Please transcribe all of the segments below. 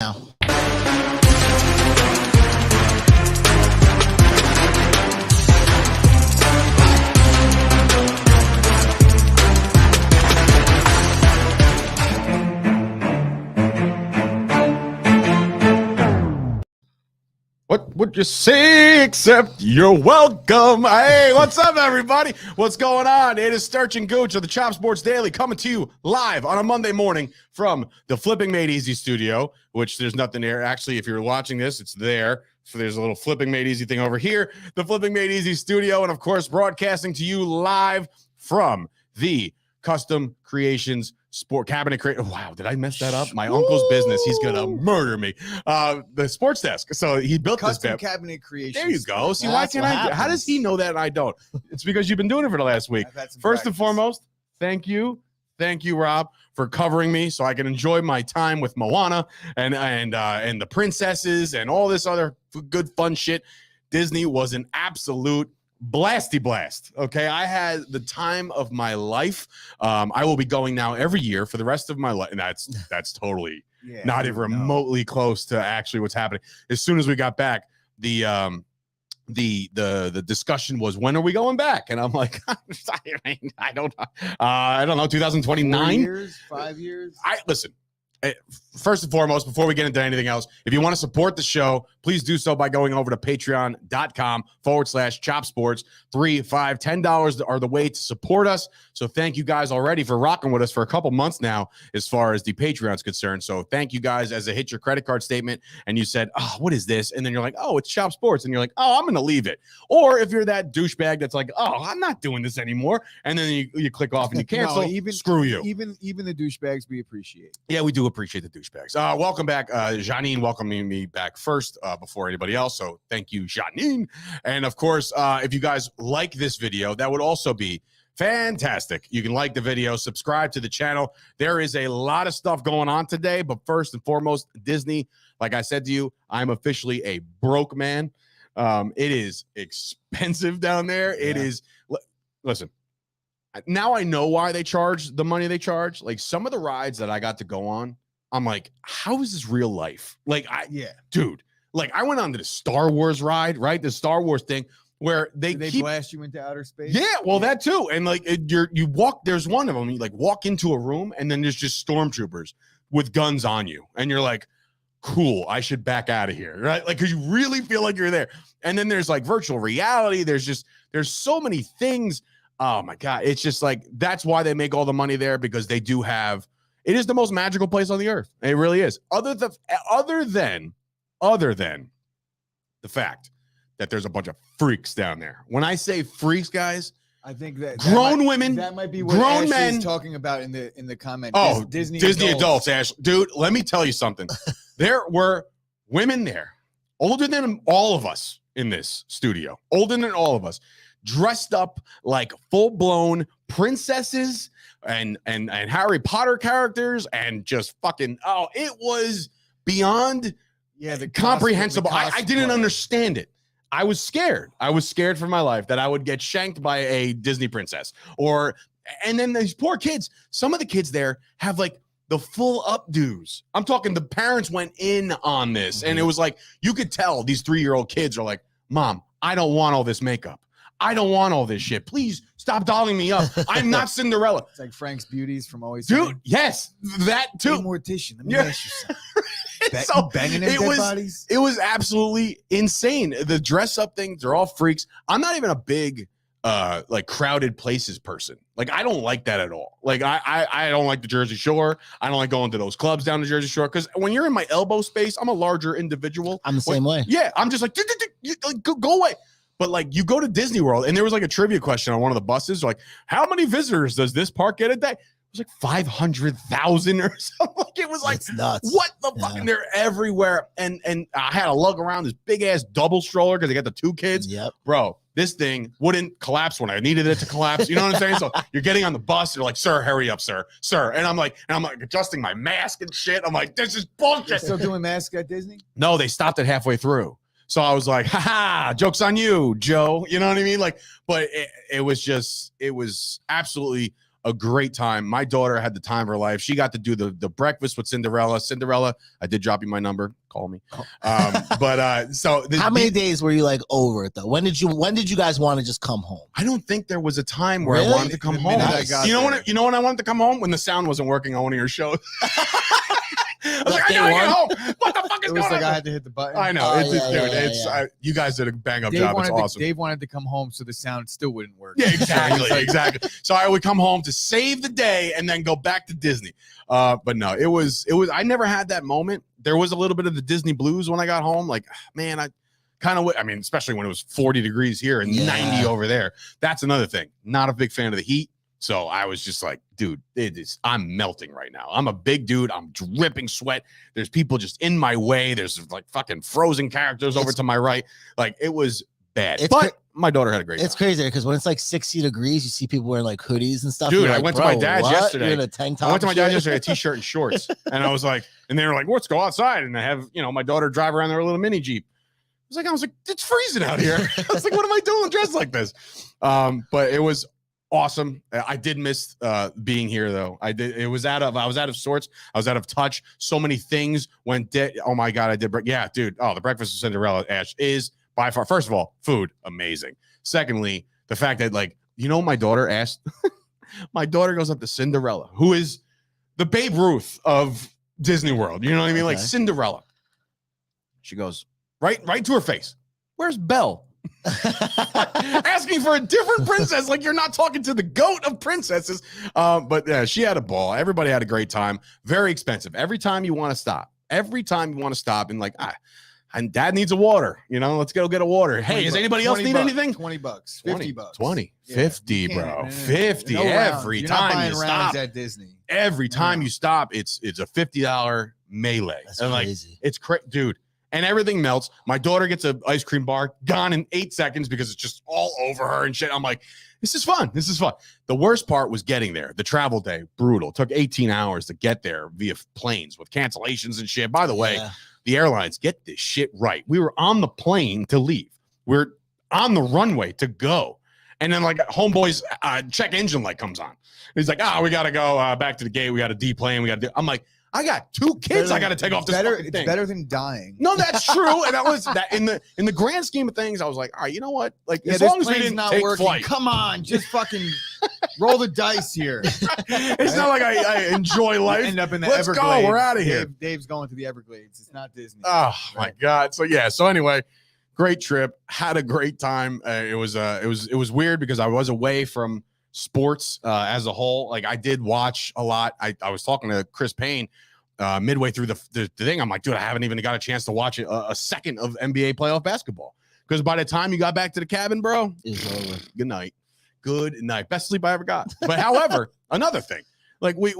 now. What would you say except you're welcome? Hey, what's up, everybody? What's going on? It is Sturch and Gooch of the Chop Sports Daily coming to you live on a Monday morning from the Flipping Made Easy studio, which there's nothing there. Actually, if you're watching this, it's there. So there's a little Flipping Made Easy thing over here, the Flipping Made Easy studio, and of course, broadcasting to you live from the Custom Creations Sport Cabinet Create. Oh, wow, did I mess that up? My uncle's business. He's gonna murder me. The sports desk. So he built Custom this Cabinet Creations. There you go. See, why That's can't what I? happens. How does he know that and I don't? It's because you've been doing it for the last week. First and foremost, thank you, Rob, for covering me so I can enjoy my time with Moana and the princesses and all this other good fun shit. Disney was an absolute blasty blast. Okay, I had the time of my life. I will be going now every year for the rest of my life, and that's totally not even remotely close to actually what's happening. As soon as we got back, the discussion was, when are we going back? And I'm like, I don't know, 2029, 4 years, 5 years. Listen. First and foremost, before we get into anything else, if you want to support the show, please do so by going over to patreon.com/chopsports. $3, $5, $10 are the way to support us. So thank you guys already for rocking with us for a couple months now, as far as the Patreon's concerned. So thank you guys. As it hit your credit card statement and you said, oh, what is this? And then you're like, oh, it's Chop Sports. And you're like, oh, I'm going to leave it. Or if you're that douchebag that's like, oh, I'm not doing this anymore. And then you click off and you cancel. Screw you. Even the douchebags we appreciate. Yeah, we do appreciate the douchebags. Welcome back. Janine welcoming me back first before anybody else. So thank you, Janine. And of course, if you guys like this video, that would also be fantastic. You can like the video, subscribe to the channel. There is a lot of stuff going on today, but first and foremost, Disney, like I said to you, I'm officially a broke man. It is expensive down there. It is. Listen, now I know why they charge the money they charge. Like, some of the rides that I got to go on, I'm like, how is this real life? Like, dude, like, I went on to the Star Wars ride, right? The Star Wars thing where they blast you into outer space. Yeah, well, that too. And like, you walk, there's one of them, you like walk into a room and then there's just stormtroopers with guns on you. And you're like, cool, I should back out of here, right? Like, cause you really feel like you're there. And then there's like virtual reality. There's so many things. Oh my God. It's just like, that's why they make all the money there, because they do have, it is the most magical place on the earth. It really is. Other than the fact that there's a bunch of freaks down there. When I say freaks, guys, I think that grown women, that might be what grown Ash men is talking about in the comment. Oh, Disney adults, Ash. Dude, let me tell you something. There were women there, older than all of us in this studio, older than all of us, dressed up like full-blown princesses and Harry Potter characters, and just fucking, it was beyond comprehensible. I didn't understand it. I was scared. I was scared for my life that I would get shanked by a Disney princess. And then these poor kids, some of the kids there have like the full updos. I'm talking, the parents went in on this, and it was like, you could tell these 3-year-old kids are like, Mom, I don't want all this makeup. I don't want all this shit. Please stop dolling me up. I'm not Cinderella. It's like Frank's Beauties from Always Dude, Sunny. yes, that too. Hey, mortician, let me ask you something. So banging them dead bodies? It was absolutely insane. The dress up things, they're all freaks. I'm not even a big like crowded places person. Like, I don't like that at all. Like, I don't like the Jersey Shore. I don't like going to those clubs down the Jersey Shore, because when you're in my elbow space, I'm a larger individual. I'm the same way. Yeah, I'm just like, go away. But like, you go to Disney World, and there was like a trivia question on one of the buses, like, how many visitors does this park get a day? It was like 500,000 or something. Like, it was like, it's nuts. What the fuck? And they're everywhere. And I had to lug around this big ass double stroller because I got the 2 kids. Yep. Bro, this thing wouldn't collapse when I needed it to collapse. You know what I'm saying? So you're getting on the bus. You're like, sir, hurry up, sir. And I'm like adjusting my mask and shit. I'm like, this is bullshit. You're still doing masks at Disney? No, they stopped it halfway through. So I was like, haha, joke's on you, Joe. You know what I mean? Like, but it was absolutely a great time. My daughter had the time of her life. She got to do the breakfast with Cinderella. Cinderella, I did drop you my number. Call me. So how many days were you like over it though? When did you guys want to just come home? I don't think there was a time where Really? I wanted to come The home. minute I got You know there. when? You know when I wanted to come home? When the sound wasn't working on one of your shows. I was like, I Day gotta get one? home. What the fuck is It was going like on? I had to hit the button. I know. Oh, It's yeah, dude. yeah, It's yeah. you guys did a bang up job. It's awesome. Dave wanted to come home so the sound still wouldn't work. Yeah, exactly. So I would come home to save the day and then go back to Disney. But no, it was. I never had that moment. There was a little bit of the Disney blues when I got home. Like, man, I kind of. I mean, especially when it was 40 degrees here and 90 over there. That's another thing. Not a big fan of the heat. So I was just like, dude, I'm melting right now. I'm a big dude. I'm dripping sweat. There's people just in my way. There's like fucking frozen characters over to my right. Like, it was bad. But my daughter had a great time. It's crazy because when it's like 60 degrees, you see people wearing like hoodies and stuff. Dude, You're I like, went to my dad's what? yesterday. You're in a tank top. I went to my and dad's shit? yesterday, a t-shirt and shorts. And I was like, and they were like, let's go outside. And I have, my daughter drive around their little mini Jeep. I was like, it's freezing out here. I was like, what am I doing dressed like this? But it was awesome. I did miss being here though. I was out of sorts. I was out of touch. So many things went dead. Oh my God, I did. Yeah, dude. Oh, the breakfast with Cinderella, Ash, is by far, first of all, food, amazing. Secondly, the fact that my daughter asked, my daughter goes up to Cinderella, who is the Babe Ruth of Disney World. You know what I mean? Like Cinderella. She goes right to her face. Where's Belle? Asking for a different princess, like you're not talking to the goat of princesses. But yeah, she had a ball. Everybody had a great time. Very expensive. Every time you want to stop, and like, and dad needs a water, let's go get a water. Hey, does anybody else need anything? $20, $50, 20, Yeah, 50, you bro. can't. 50 No every rounds. You're not time buying you rounds stop. at Disney. Every time you stop, it's a $50 melee. That's and crazy. It's crazy, dude. And everything melts. My daughter gets an ice cream bar, gone in 8 seconds because it's just all over her and shit. I'm like, this is fun. The worst part was getting there. The travel day, brutal. It took 18 hours to get there via planes with cancellations and shit. By the way, the airlines, get this shit right. We were on the plane to leave. We're on the runway to go. And then homeboy's check engine light comes on. He's like, we got to go back to the gate. We got to deplane. I'm like, I got 2 kids. I got to take off this fucking thing. It's better than dying. No, that's true. And that was that in the grand scheme of things. I was like, all right, you know what? Like, as long as we didn't take flight. Come on, just fucking roll the dice here. It's not like I enjoy life. You end up in the Let's Everglades. go. We're out of here. Dave's going to the Everglades. It's not Disney. Oh my God. So anyway, great trip. Had a great time. It was weird because I was away from sports as a whole. Like, I did watch a lot. I was talking to Chris Payne midway through the thing. I'm like, dude, I haven't even got a chance to watch a second of NBA playoff basketball because by the time you got back to the cabin, bro, It's over. good night. Best sleep I ever got. But however, another thing, like we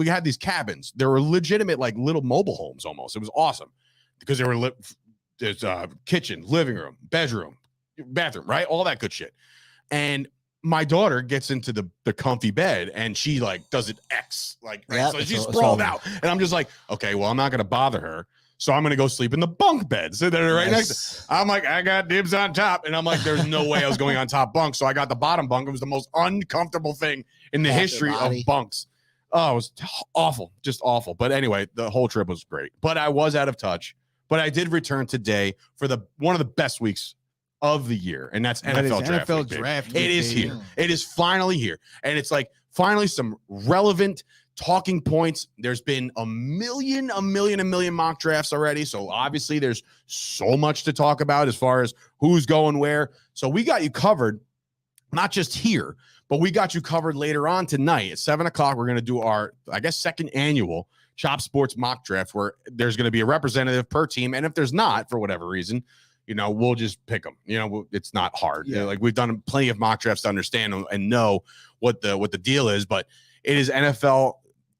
had these cabins. They were legitimate like little mobile homes almost. It was awesome because they were there's kitchen, living room, bedroom, bathroom, right? All that good shit. And my daughter gets into the comfy bed and she does it X, so she's sprawled out. And I'm just like, okay, well, I'm not going to bother her. So I'm going to go sleep in the bunk bed. So they're right next to, I'm like, I got dibs on top. And I'm like, there's no way I was going on top bunk. So I got the bottom bunk. It was the most uncomfortable thing in the history of bunks. Oh, it was awful. Just awful. But anyway, the whole trip was great, but I was out of touch, but I did return today for one of the best weeks of the year, and that's NFL draft. NFL week, draft. it is here. It is finally here, and it's finally some relevant talking points. There's been a million mock drafts already, so obviously there's so much to talk about as far as who's going where. So we got you covered, not just here, but we got you covered later on tonight at 7:00. We're going to do our, I guess, second annual Chop Sports mock draft, where there's going to be a representative per team, and if there's not, for whatever reason, we'll just pick them. It's not hard. Yeah. We've done plenty of mock drafts to understand and know what the deal is, but it is NFL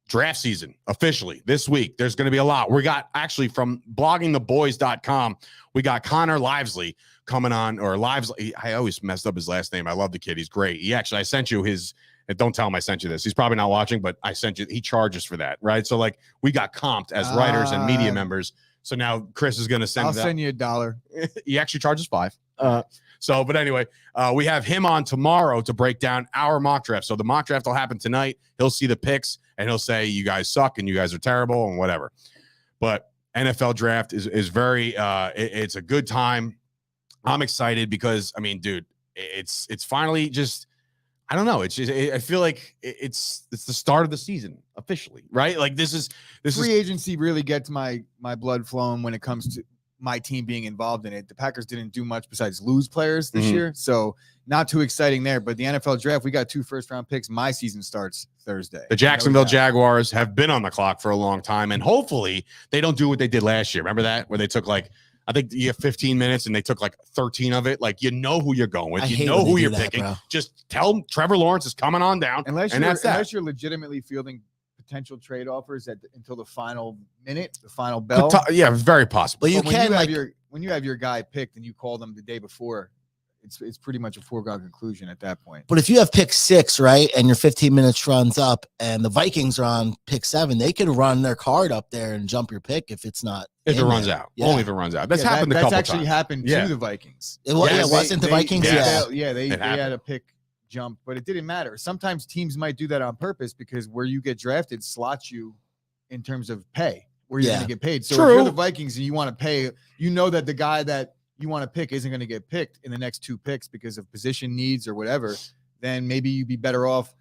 draft season officially this week. There's going to be a lot. We got actually from bloggingtheboys.com, we got Connor Livesley coming on, or Livesley. I always messed up his last name. I love the kid. He's great. I sent you his, and don't tell him I sent you this. He's probably not watching, but I sent you, he charges for that. Right. So we got comped as writers and media members. So now Chris is going to send I'll send you $1. He actually charges $5. So, but anyway, we have him on tomorrow to break down our mock draft. So the mock draft will happen tonight. He'll see the picks and he'll say, you guys suck and you guys are terrible and whatever. But NFL draft is very, it's a good time. I'm excited because, I mean, dude, it's finally just, I don't know. It's just, I feel like it's the start of the season officially, right? Like this is free agency really gets my blood flowing when it comes to my team being involved in it. The Packers didn't do much besides lose players this year, so not too exciting there. But the NFL draft, we got 2 first-round picks. My season starts Thursday. The Jacksonville Jaguars have been on the clock for a long time, and hopefully they don't do what they did last year. Remember that, where they took like, I think you have 15 minutes and they took like 13 of it. Like, you know who you're going with. You know who you're picking. Bro. Just tell them Trevor Lawrence is coming on down. Unless you're legitimately fielding potential trade offers until the final minute, the final bell. Yeah, it's very possible. But when you have your guy picked and you call them the day before, it's pretty much a foregone conclusion at that point. But if you have pick 6, right, and your 15 minutes runs up and the Vikings are on pick 7, they could run their card up there and jump your pick if it's not. If it runs out. Yeah. Only if it runs out. That's happened a couple times. That's actually happened to the Vikings. It wasn't the Vikings? They had a pick jump, but it didn't matter. Sometimes teams might do that on purpose because where you get drafted slots you in terms of pay, where you're going to get paid. So if you're the Vikings and you want to pay, you know that the guy that you want to pick isn't going to get picked in the next 2 picks because of position needs or whatever, then maybe you'd be better off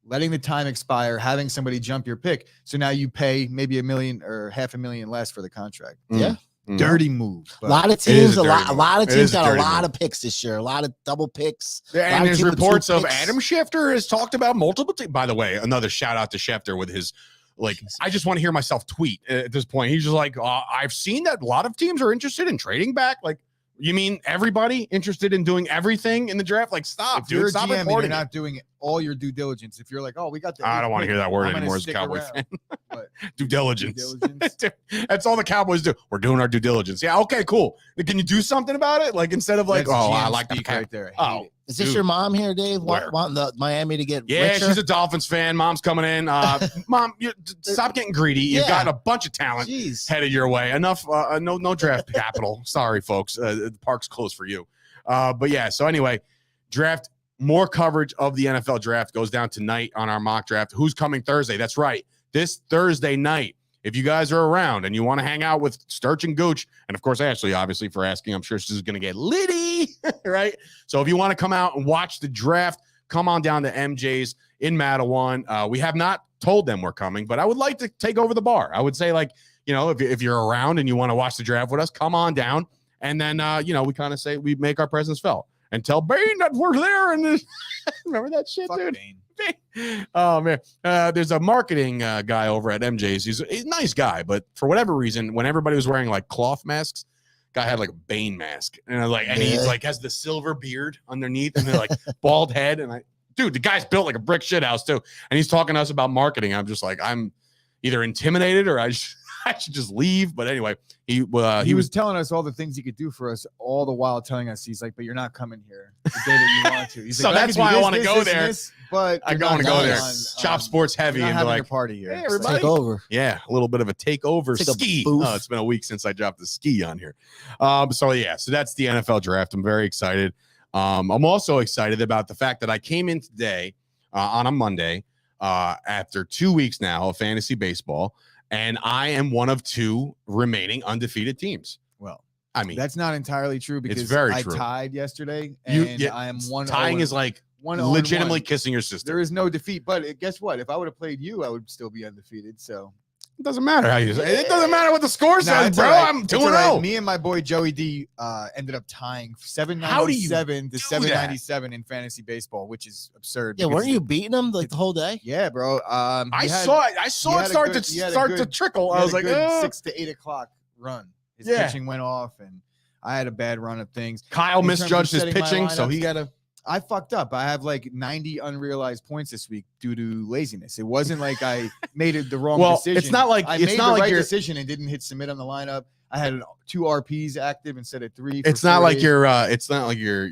letting the time expire, having somebody jump your pick. So now you pay maybe $1 million or $500,000 less for the contract. Yeah. Dirty move. A lot of teams, a lot of teams got a lot of picks this year, a lot of double picks. And there's reports of Adam Schefter has talked about multiple teams. By the way, another shout out to Schefter with his, like, I just want to hear myself tweet at this point. He's just like, I've seen that a lot of teams are interested in trading back. Like, you mean everybody interested in doing everything in the draft? Like, stop, dude. Stop GM and you're not doing all your due diligence. If you're like, oh, we got the, I don't want to hear that word anymore as a Cowboy fan. Due diligence. That's all the Cowboys do. We're doing our due diligence. Yeah, okay, cool. Can you do something about it? Like, instead of like, I like that right there. Oh, is this your mom here, Dave? Wanting the Miami to get richer? She's a Dolphins fan. Mom's coming in. Mom, stop getting greedy. You've got a bunch of talent headed your way. Enough. No draft capital. Sorry, folks. The park's closed for you. But yeah. So anyway, draft. More coverage of the NFL draft goes down tonight on our mock draft. Who's coming Thursday? That's right. This Thursday night. If you guys are around and you want to hang out with Sturch and Gooch, and of course, Ashley, obviously, for asking, I'm sure she's going to get litty, right? So if you want to come out and watch the draft, come on down to MJ's in Matawan. We have not told them we're coming, but I would like to take over the bar. I would say, like, if you're around and you want to watch the draft with us, come on down. And then, we kind of say we make our presence felt. And tell Bane that we're there. And remember that shit, dude? Bane. Oh, man. There's a marketing guy over at MJ's. He's a nice guy, but for whatever reason, when everybody was wearing like cloth masks, guy had like a Bane mask. And he like has the silver beard underneath and they're like bald head. And dude, the guy's built like a brick shit house too. And he's talking to us about marketing. I'm just like, I'm either intimidated or I should just leave. But anyway, he was telling us all the things he could do for us, all the while telling us, he's like, but you're not coming here the day that you want to. He's so like, that's why I want to go there. But I want to go there. Chop Sports Heavy and be like, a party here. Hey, everybody. Take over. Yeah, a little bit of a takeover ski. It's been a week since I dropped the ski on here. So that's the NFL draft. I'm very excited. I'm also excited about the fact that I came in today on a Monday after 2 weeks now of fantasy baseball. And I am one of 2 remaining undefeated teams. Well, I mean, that's not entirely true because it's very I true. Tied yesterday, and I am 1-0. Tying is like legitimately kissing your sister. There is no defeat, but guess what? If I would have played you, I would still be undefeated. So it doesn't matter how you say it. It doesn't matter what the score says, bro. Right. I'm 2-0. Me and my boy Joey D ended up tying 797 to 797 in fantasy baseball, which is absurd. Yeah, weren't you beating them like the whole day? Yeah, bro. I saw it start to trickle. I was like, 6 to 8 o'clock run. His pitching went off, and I had a bad run of things. Kyle misjudged his pitching, so he got a. I fucked up. I have like 90 unrealized points this week due to laziness. It wasn't like I made the wrong decision. It's not like I made the right decision and didn't hit submit on the lineup. I had 2 RPs active instead of 3. It's not like your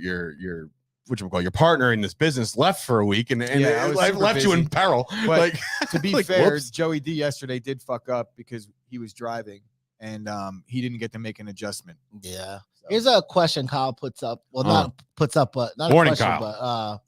your partner in this business left for a week and left you in peril. But to be fair, Joey D yesterday did fuck up because he was driving and he didn't get to make an adjustment. Yeah. So. Here's a question Kyle puts up. Well, not puts up, but not Morning, a question, Kyle. but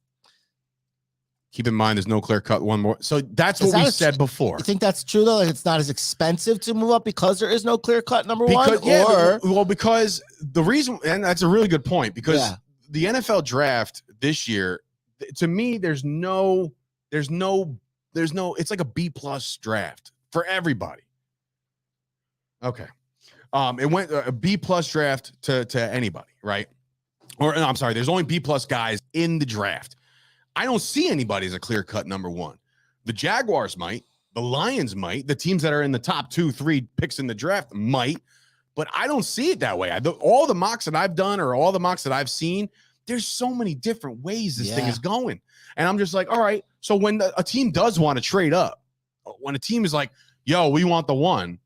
keep in mind there's no clear cut one more. So that's what we said before. You think that's true though? Like it's not as expensive to move up because there is no clear cut number because, one? Yeah, well, because the reason, and that's a really good point, because the NFL draft this year, to me, there's no, it's like a B+ draft for everybody. Okay. It went a B+ draft to anybody, right? Or no, I'm sorry, there's only B+ guys in the draft. I don't see anybody as a clear-cut number one. The Jaguars might, the Lions might, the teams that are in the top 2-3 picks in the draft might, but I don't see it that way. All the mocks that I've done or all the mocks that I've seen, there's so many different ways this thing is going. And I'm just like, all right, so when a team does want to trade up, when a team is like, yo, we want the one,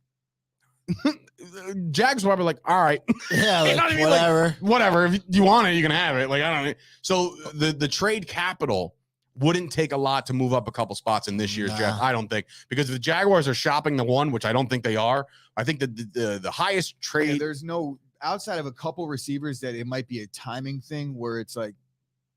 Jags will be like, all right, yeah, like, whatever, like, whatever. If you want it, you can have it. Like, I don't. So the trade capital wouldn't take a lot to move up a couple spots in this year's draft. I don't think, because if the Jaguars are shopping the one, which I don't think they are. I think that the highest trade. Yeah, there's no outside of a couple receivers that it might be a timing thing where it's like,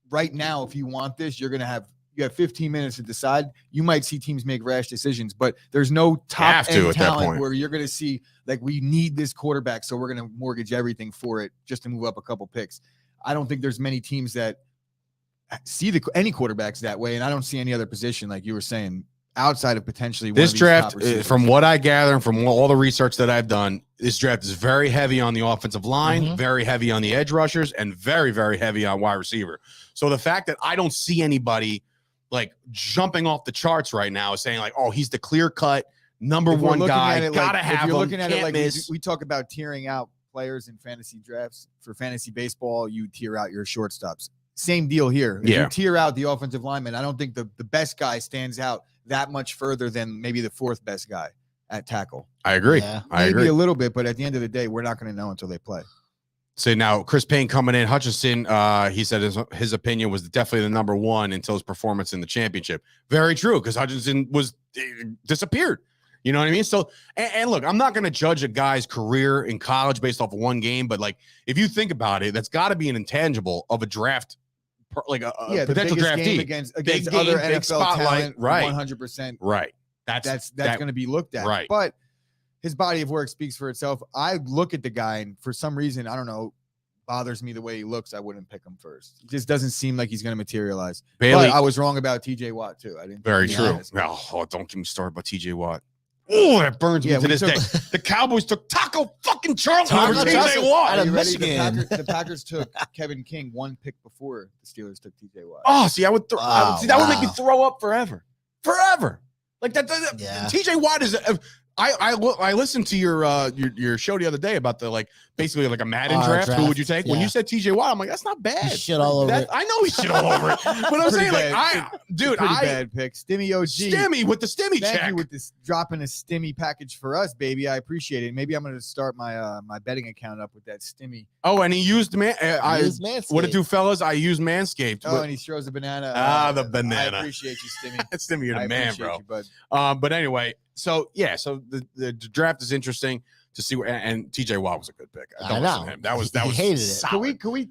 right now, if you want this, you have 15 minutes to decide. You might see teams make rash decisions, but there's no top end talent where you're going to see like, we need this quarterback, so we're going to mortgage everything for it just to move up a couple picks. I don't think there's many teams that see any quarterbacks that way, and I don't see any other position like you were saying outside of potentially this draft. From what I gather and from all the research that I've done, this draft is very heavy on the offensive line, very heavy on the edge rushers, and very, very heavy on wide receiver. So the fact that I don't see anybody like jumping off the charts right now is saying like, oh, he's the clear cut number one guy. Gotta have him. If you're looking at it like we talk about tiering out players in fantasy drafts for fantasy baseball, you tier out your shortstops. Same deal here. If you tier out the offensive lineman, I don't think the best guy stands out that much further than maybe the fourth best guy at tackle. I agree. Yeah. I agree a little bit, but at the end of the day, we're not going to know until they play. So now Chris Payne coming in. Hutchinson, he said his opinion was definitely the number one until his performance in the championship. Very true, because Hutchinson disappeared. You know what I mean? So, and look, I'm not going to judge a guy's career in college based off of one game, but like, if you think about it, that's got to be an intangible of a draft, like a potential draftee against other NFL talent, right? 100%, right. That's going to be looked at, right? But his body of work speaks for itself. I look at the guy, and for some reason, I don't know, bothers me the way he looks. I wouldn't pick him first. It just doesn't seem like he's going to materialize. Bailey, but I was wrong about TJ Watt too. I didn't. Very true. Oh, don't get me started about TJ Watt. Oh, that burns me to this day. The Cowboys took Taco fucking Charlton over TJ Watt. Out of Michigan. The Packers took Kevin King one pick before the Steelers took TJ Watt. Oh, see, that would make me throw up forever. Like that. TJ Watt is. I listened to your show the other day about the basically a Madden draft. Who would you take? Yeah. When you said TJ Watt, I'm like, that's not bad. He shit all over it. I know he shit all over it. But I'm saying bad pick. Stimmy OG. Stimmy with the Stimmy check. Thank you with this dropping a Stimmy package for us, baby. I appreciate it. Maybe I'm going to start my my betting account up with that Stimmy. Oh, and he used Manscaped. What it do, fellas? I use Manscaped. Oh, and he throws a banana. The banana. I appreciate you, Stimmy. Stimmy, you're the man, bro. You, but anyway. So the draft is interesting to see and TJ Watt was a good pick. I don't listen to him. That was hated solid. it. Can we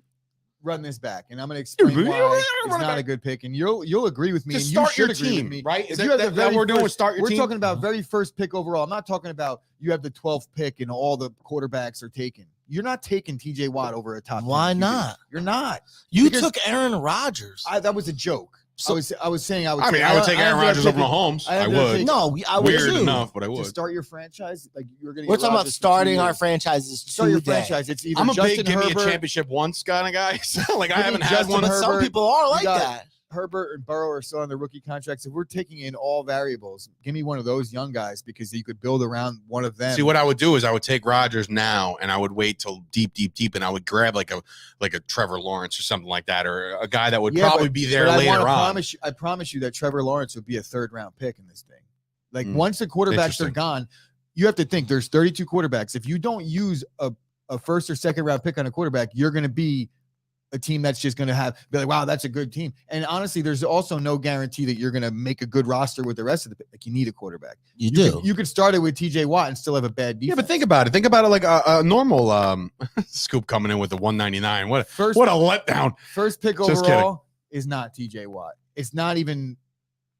run this back? And I'm going to explain why it's not a good pick. And you'll agree with me. Just and start your team, with me, right? If you have the very we're doing start your team. We're talking about very first pick overall. I'm not talking about you have the 12th pick and all the quarterbacks are taken. You're not taking TJ Watt over a top. Why not? You're not. You took Aaron Rodgers. That was a joke. So, I was saying I would. I would take Aaron Rodgers over Mahomes. I would. No, I would. Weird enough, but I would. To start your franchise, like you're going to. We're talking about starting our franchises. Start your franchise. It's either I'm a Justin big give Herbert, me a championship once kind of guy. Like I haven't had one. But some people are like that. Herbert and Burrow are still on their rookie contracts. If we're taking in all variables, give me one of those young guys because you could build around one of them. See, what I would do is I would take Rodgers now and I would wait till deep, and I would grab like a Trevor Lawrence or something like that, or a guy that would probably be there later on. I promise you that Trevor Lawrence would be a third-round pick in this thing. Like once the quarterbacks are gone, you have to think there's 32 quarterbacks. If you don't use a first or second round pick on a quarterback, you're going to be a team that's just going to be like, wow, that's a good team. And honestly, there's also no guarantee that you're going to make a good roster with the rest of the like. You need a quarterback. You could start it with TJ Watt and still have a bad defense. Yeah, but think about it. Think about it like a normal scoop coming in with the 199. What a letdown. First pick overall is not TJ Watt. It's not even.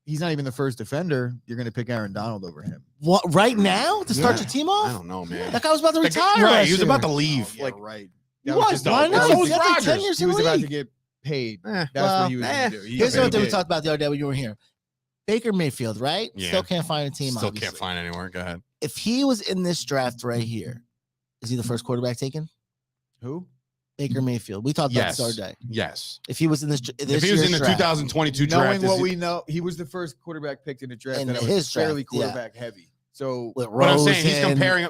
He's not even the first defender. You're going to pick Aaron Donald over him. What right now to start your team off? I don't know, man. That guy was about to retire. Right, he was about to leave. Right. He was though. Why not? So was Rodgers. 10 years he was about to get paid. That's what he was going to do. Here's what we talked about the other day when you were here. Baker Mayfield, right? Yeah. Still can't find a team. Still can't find anywhere. Go ahead. If he was in this draft right here, is he the first quarterback taken? Who? Baker Mayfield. We talked about this the other day. Yes. If he was in this if he was in the 2022 draft, knowing what we know, he was the first quarterback picked in the draft that was fairly quarterback heavy. So, but I'm saying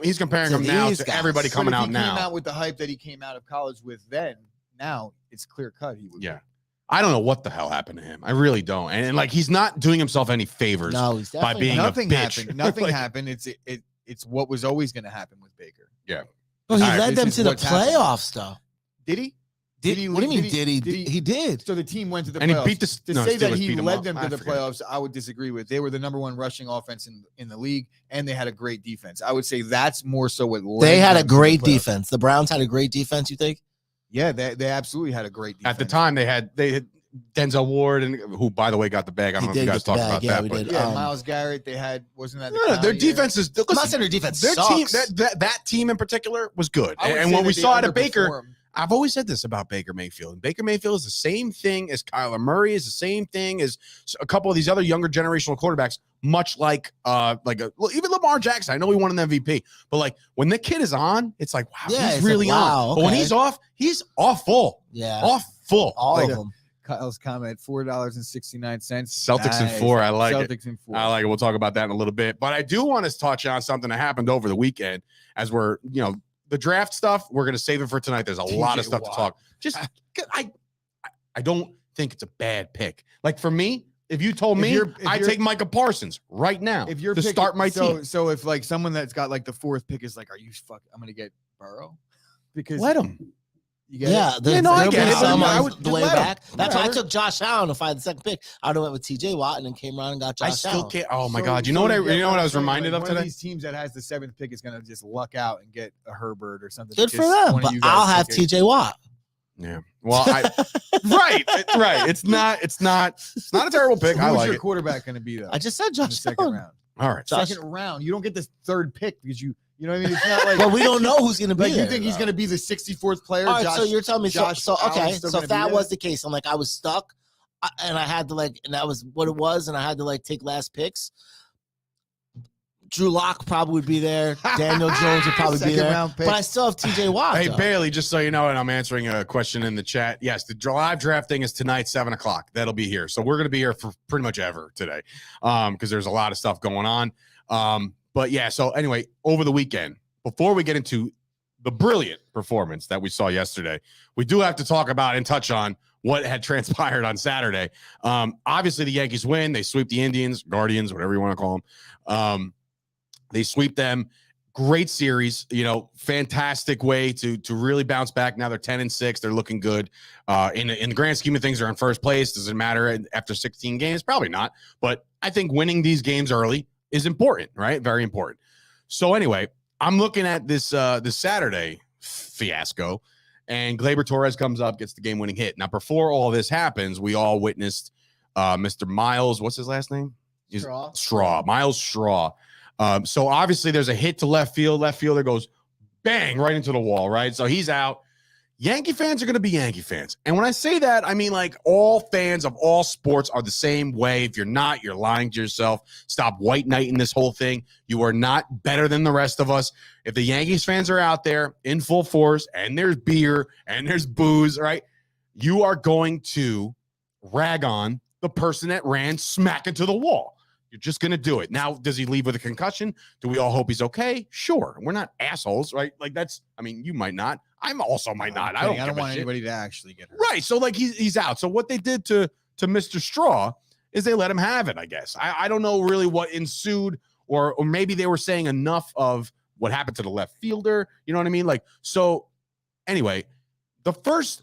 he's comparing him now to everybody coming out now. He came out with the hype that he came out of college with then. Now it's clear cut. He would. Yeah. I don't know what the hell happened to him. I really don't. And like he's not doing himself any favors by being nothing a bitch. Happened. Nothing happened. It's what was always going to happen with Baker. Yeah. Well, he led them to the playoffs, though. Did he? What do you mean? Did he? He did. So the team went to the and playoffs. He beat the, to say that he led them to the playoffs, I would disagree with. They were the number one rushing offense in the league, and they had a great defense. I would say that's more so what they had a great defense. The Browns had a great defense. You think? Yeah, they absolutely had a great defense. At the time, they had Denzel Ward, and who, by the way, got the bag. I don't know if you guys talked about that. But Miles Garrett. They had wasn't that? No, their defense is. I'm not saying their defense. Their sucks. team, that team in particular was good, and when we saw it at Baker. I've always said this about Baker Mayfield. And Baker Mayfield is the same thing as Kyler Murray, is the same thing as a couple of these other younger generational quarterbacks, much like even Lamar Jackson. I know he won an MVP, but like when the kid is on, it's like, wow, he's really on. But when he's off full. Yeah. Off full. All of them. Kyle's comment, $4.69. Celtics in 4. I like Celtics in 4. I like it. We'll talk about that in a little bit. But I do want to touch on something that happened over the weekend as we're, the draft stuff, we're going to save it for tonight. There's a lot of stuff to talk. I don't think it's a bad pick. Like for me, if you told me, I'd take Micah Parsons right now to start my team. So if like someone that's got like the 4th pick is like, are you I'm going to get Burrow? Because let him. I get it. I would way back. That's why I took Josh Allen. If I had the 2nd pick, I would have went with TJ Watt and then came around and got Josh Allen. I still can't. Oh my God! You know what I was reminded of today? One of these teams that has the 7th pick is going to just luck out and get a Herbert or something. Good for them. But I'll have TJ Watt. Yeah. Well, right. It's not a terrible pick. So I like your it. quarterback going to be though? I just said Josh in the 2nd round. All right. Second round. You don't get this 3rd pick because you know what I mean? It's not like well, we don't know who's going to be. Like you think he's going to be the 64th player? All right, so you're telling me so okay. So if that was the case, I'm like I was stuck, and I had to and that was what it was, and I had to take last picks. Drew Lock probably would be there. Daniel Jones would probably be there. But I still have TJ Watt. Hey, Bailey, just so you know, and I'm answering a question in the chat. Yes, the live drafting is tonight, 7:00. That'll be here. So we're going to be here for pretty much ever today because there's a lot of stuff going on. But yeah, so anyway, over the weekend, before we get into the brilliant performance that we saw yesterday, we do have to talk about and touch on what had transpired on Saturday. Obviously, the Yankees win. They sweep the Indians, Guardians, whatever you want to call them. They sweep them. Great series, fantastic way to really bounce back. Now they're 10-6. They're looking good. In the grand scheme of things, they're in first place. Does it matter after 16 games? Probably not. But I think winning these games early is important, right? Very important. So anyway, I'm looking at this Saturday fiasco, and Gleyber Torres comes up, gets the game-winning hit. Now, before all this happens, we all witnessed Mr. Miles. What's his last name? Straw. Miles Straw. So obviously there's a hit to left field. Left fielder goes bang right into the wall, right? So he's out. Yankee fans are going to be Yankee fans. And when I say that, I mean like all fans of all sports are the same way. If you're not, you're lying to yourself. Stop white knighting this whole thing. You are not better than the rest of us. If the Yankees fans are out there in full force and there's beer and there's booze, right? You are going to rag on the person that ran smack into the wall. You're just going to do it. Now, does he leave with a concussion? Do we all hope he's okay? Sure. We're not assholes, right? Like you might not. I also might not. I don't want anybody to actually get hurt. Right. So he's out. So what they did to Mr. Straw is they let him have it, I guess. I don't know really what ensued or maybe they were saying enough of what happened to the left fielder. You know what I mean? So anyway, the first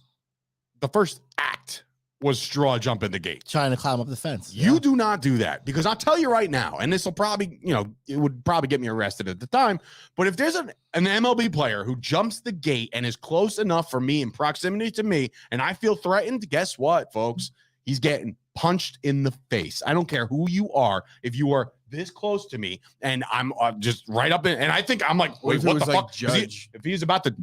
the first act was straw jumping the gate. Trying to climb up the fence. You do not do that, because I'll tell you right now, and this will probably, it would probably get me arrested at the time, but if there's an MLB player who jumps the gate and is close enough for me in proximity to me, and I feel threatened, guess what, folks? He's getting punched in the face. I don't care who you are. If you are this close to me and I'm just right up in, and I think I'm like, wait, what the fuck? If he's about to,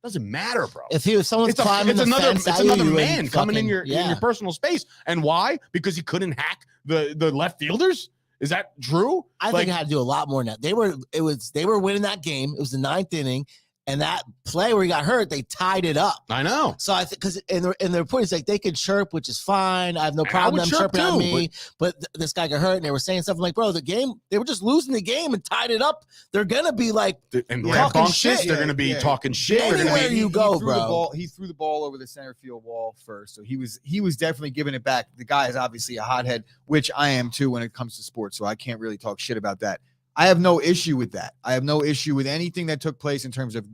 doesn't matter, bro. If someone's climbing the fence, it's another man coming in your personal space. And why? Because he couldn't hack the left fielders. Is that true? I think it had to do a lot more than that. They were winning that game. It was the 9th inning. And that play where he got hurt, they tied it up. I know. So I think because in the report, it's like they could chirp, which is fine. I have no problem them chirping at me. But this guy got hurt, and they were saying stuff like, "Bro, the game. They were just losing the game and tied it up. They're gonna be like talking shit. They're gonna be talking shit. Anywhere you go, bro. He threw the ball over the center field wall first, so he was definitely giving it back. The guy is obviously a hothead, which I am too when it comes to sports. So I can't really talk shit about that. I have no issue with that. I have no issue with anything that took place in terms of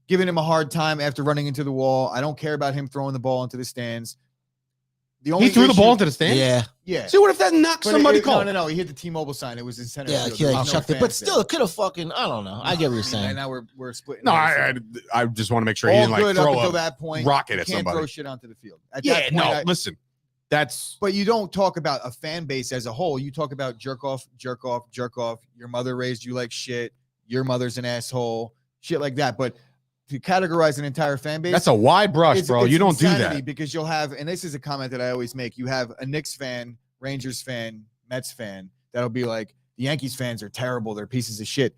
giving him a hard time after running into the wall. I don't care about him throwing the ball into the stands. He threw the ball into the stands? Yeah. See, what if that knocks somebody cold? No. He hit the T-Mobile sign. It was in center field. Yeah, chucked it. But still, it could have fucking, I don't know. I get what you're saying. And now we're splitting. No, I just want to make sure he didn't like throw up that point, rocket at somebody. Can't throw shit onto the field. Listen. But you don't talk about a fan base as a whole. You talk about jerk off. Your mother raised you like shit. Your mother's an asshole. Shit like that. But to categorize an entire fan base, that's a wide brush, bro. You don't do that, because you'll have, and this is a comment that I always make, you have a Knicks fan, Rangers fan, Mets fan that'll be like, the Yankees fans are terrible, they're pieces of shit.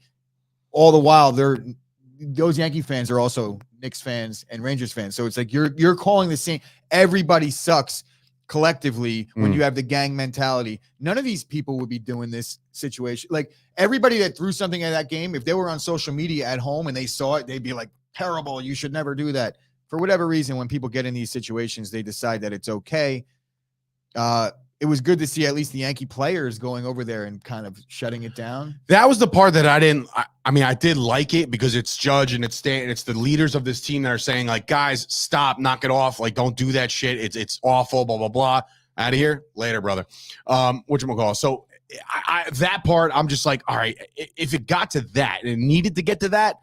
All the while, those Yankee fans are also Knicks fans and Rangers fans. So it's like you're calling the same. Everybody sucks collectively when you have the gang mentality. None of these people would be doing this situation. Like, everybody that threw something at that game, if they were on social media at home and they saw it, they'd be like, terrible, you should never do that. For whatever reason, when people get in these situations, they decide that it's okay. It was good to see at least the Yankee players going over there and kind of shutting it down. That was the part that I didn't. I mean, I did like it because it's Judge and it's the leaders of this team that are saying, like, guys, stop, knock it off, like, don't do that shit. It's awful, blah blah blah. Out of here later, brother. Whatchamacallit. So that part, I'm just like, all right, if it got to that and it needed to get to that,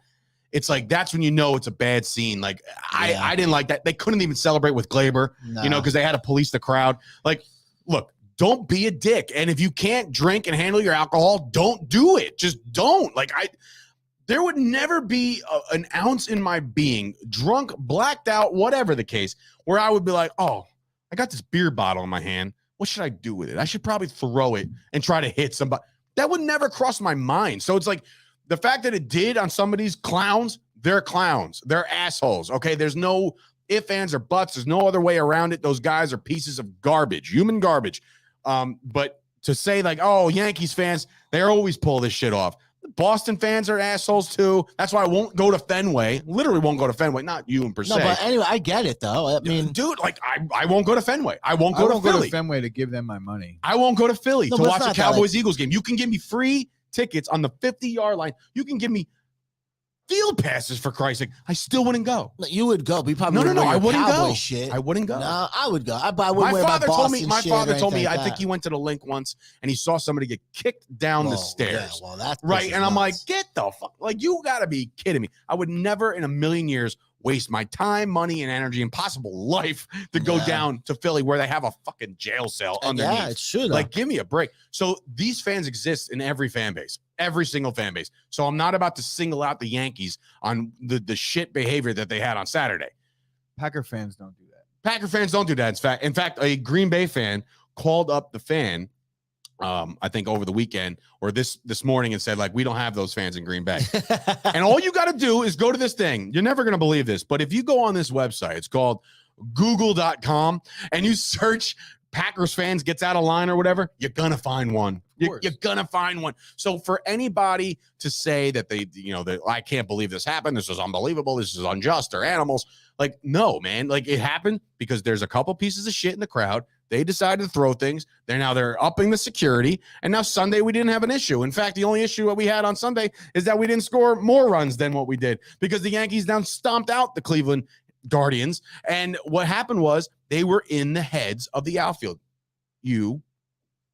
it's like, that's when you know it's a bad scene. Like, I didn't like that. They couldn't even celebrate with Glaber, because they had to police the crowd. Like, look, don't be a dick. And if you can't drink and handle your alcohol, don't do it. Just don't. Like, there would never be an ounce in my being, drunk, blacked out, whatever the case, where I would be like, oh, I got this beer bottle in my hand. What should I do with it? I should probably throw it and try to hit somebody. That would never cross my mind. So it's like, the fact that it did on some of these clowns, they're clowns. They're assholes, okay? There's no ifs, ands, or buts. There's no other way around it. Those guys are pieces of garbage, human garbage. But to say, like, oh, Yankees fans, they always pull this shit off. Boston fans are assholes too. That's why I won't go to Fenway. Literally won't go to Fenway. Not you in per se. No, but anyway, I get it though. I mean, dude, like, I won't go to Fenway. I won't go to Fenway to give them my money. I won't go to Philly to watch a Cowboys-Eagles game. You can give me free tickets on the 50-yard line. You can give me field passes, for Christ's sake. I still wouldn't go. You would go. But you probably no. I wouldn't go. Shit. I wouldn't go. No, I would go. My father told me. I think he went to the link once and he saw somebody get kicked down the stairs. Yeah, well, that's right. And I'm like, get the fuck. Like, you got to be kidding me. I would never in a million years waste my time, money, and energy, and possible life to go down to Philly where they have a fucking jail cell underneath. Yeah, it should. Like, give me a break. So these fans exist in every fan base, every single fan base. So I'm not about to single out the Yankees on the shit behavior that they had on Saturday. Packer fans don't do that. Packer fans don't do that. In fact, a Green Bay fan called up the fan, I think over the weekend or this morning, and said, like, we don't have those fans in Green Bay. And all you got to do is go to this thing. You're never going to believe this, but if you go on this website, it's called google.com, and you search Packers fans gets out of line or whatever, you're going to find one. You're going to find one. So for anybody to say that I can't believe this happened, this is unbelievable, this is unjust, or animals, like, no, man, like, it happened because there's a couple pieces of shit in the crowd. They decided to throw things. They're upping the security. And now Sunday, we didn't have an issue. In fact, the only issue that we had on Sunday is that we didn't score more runs than what we did because the Yankees now stomped out the Cleveland Guardians. And what happened was they were in the heads of the outfield. You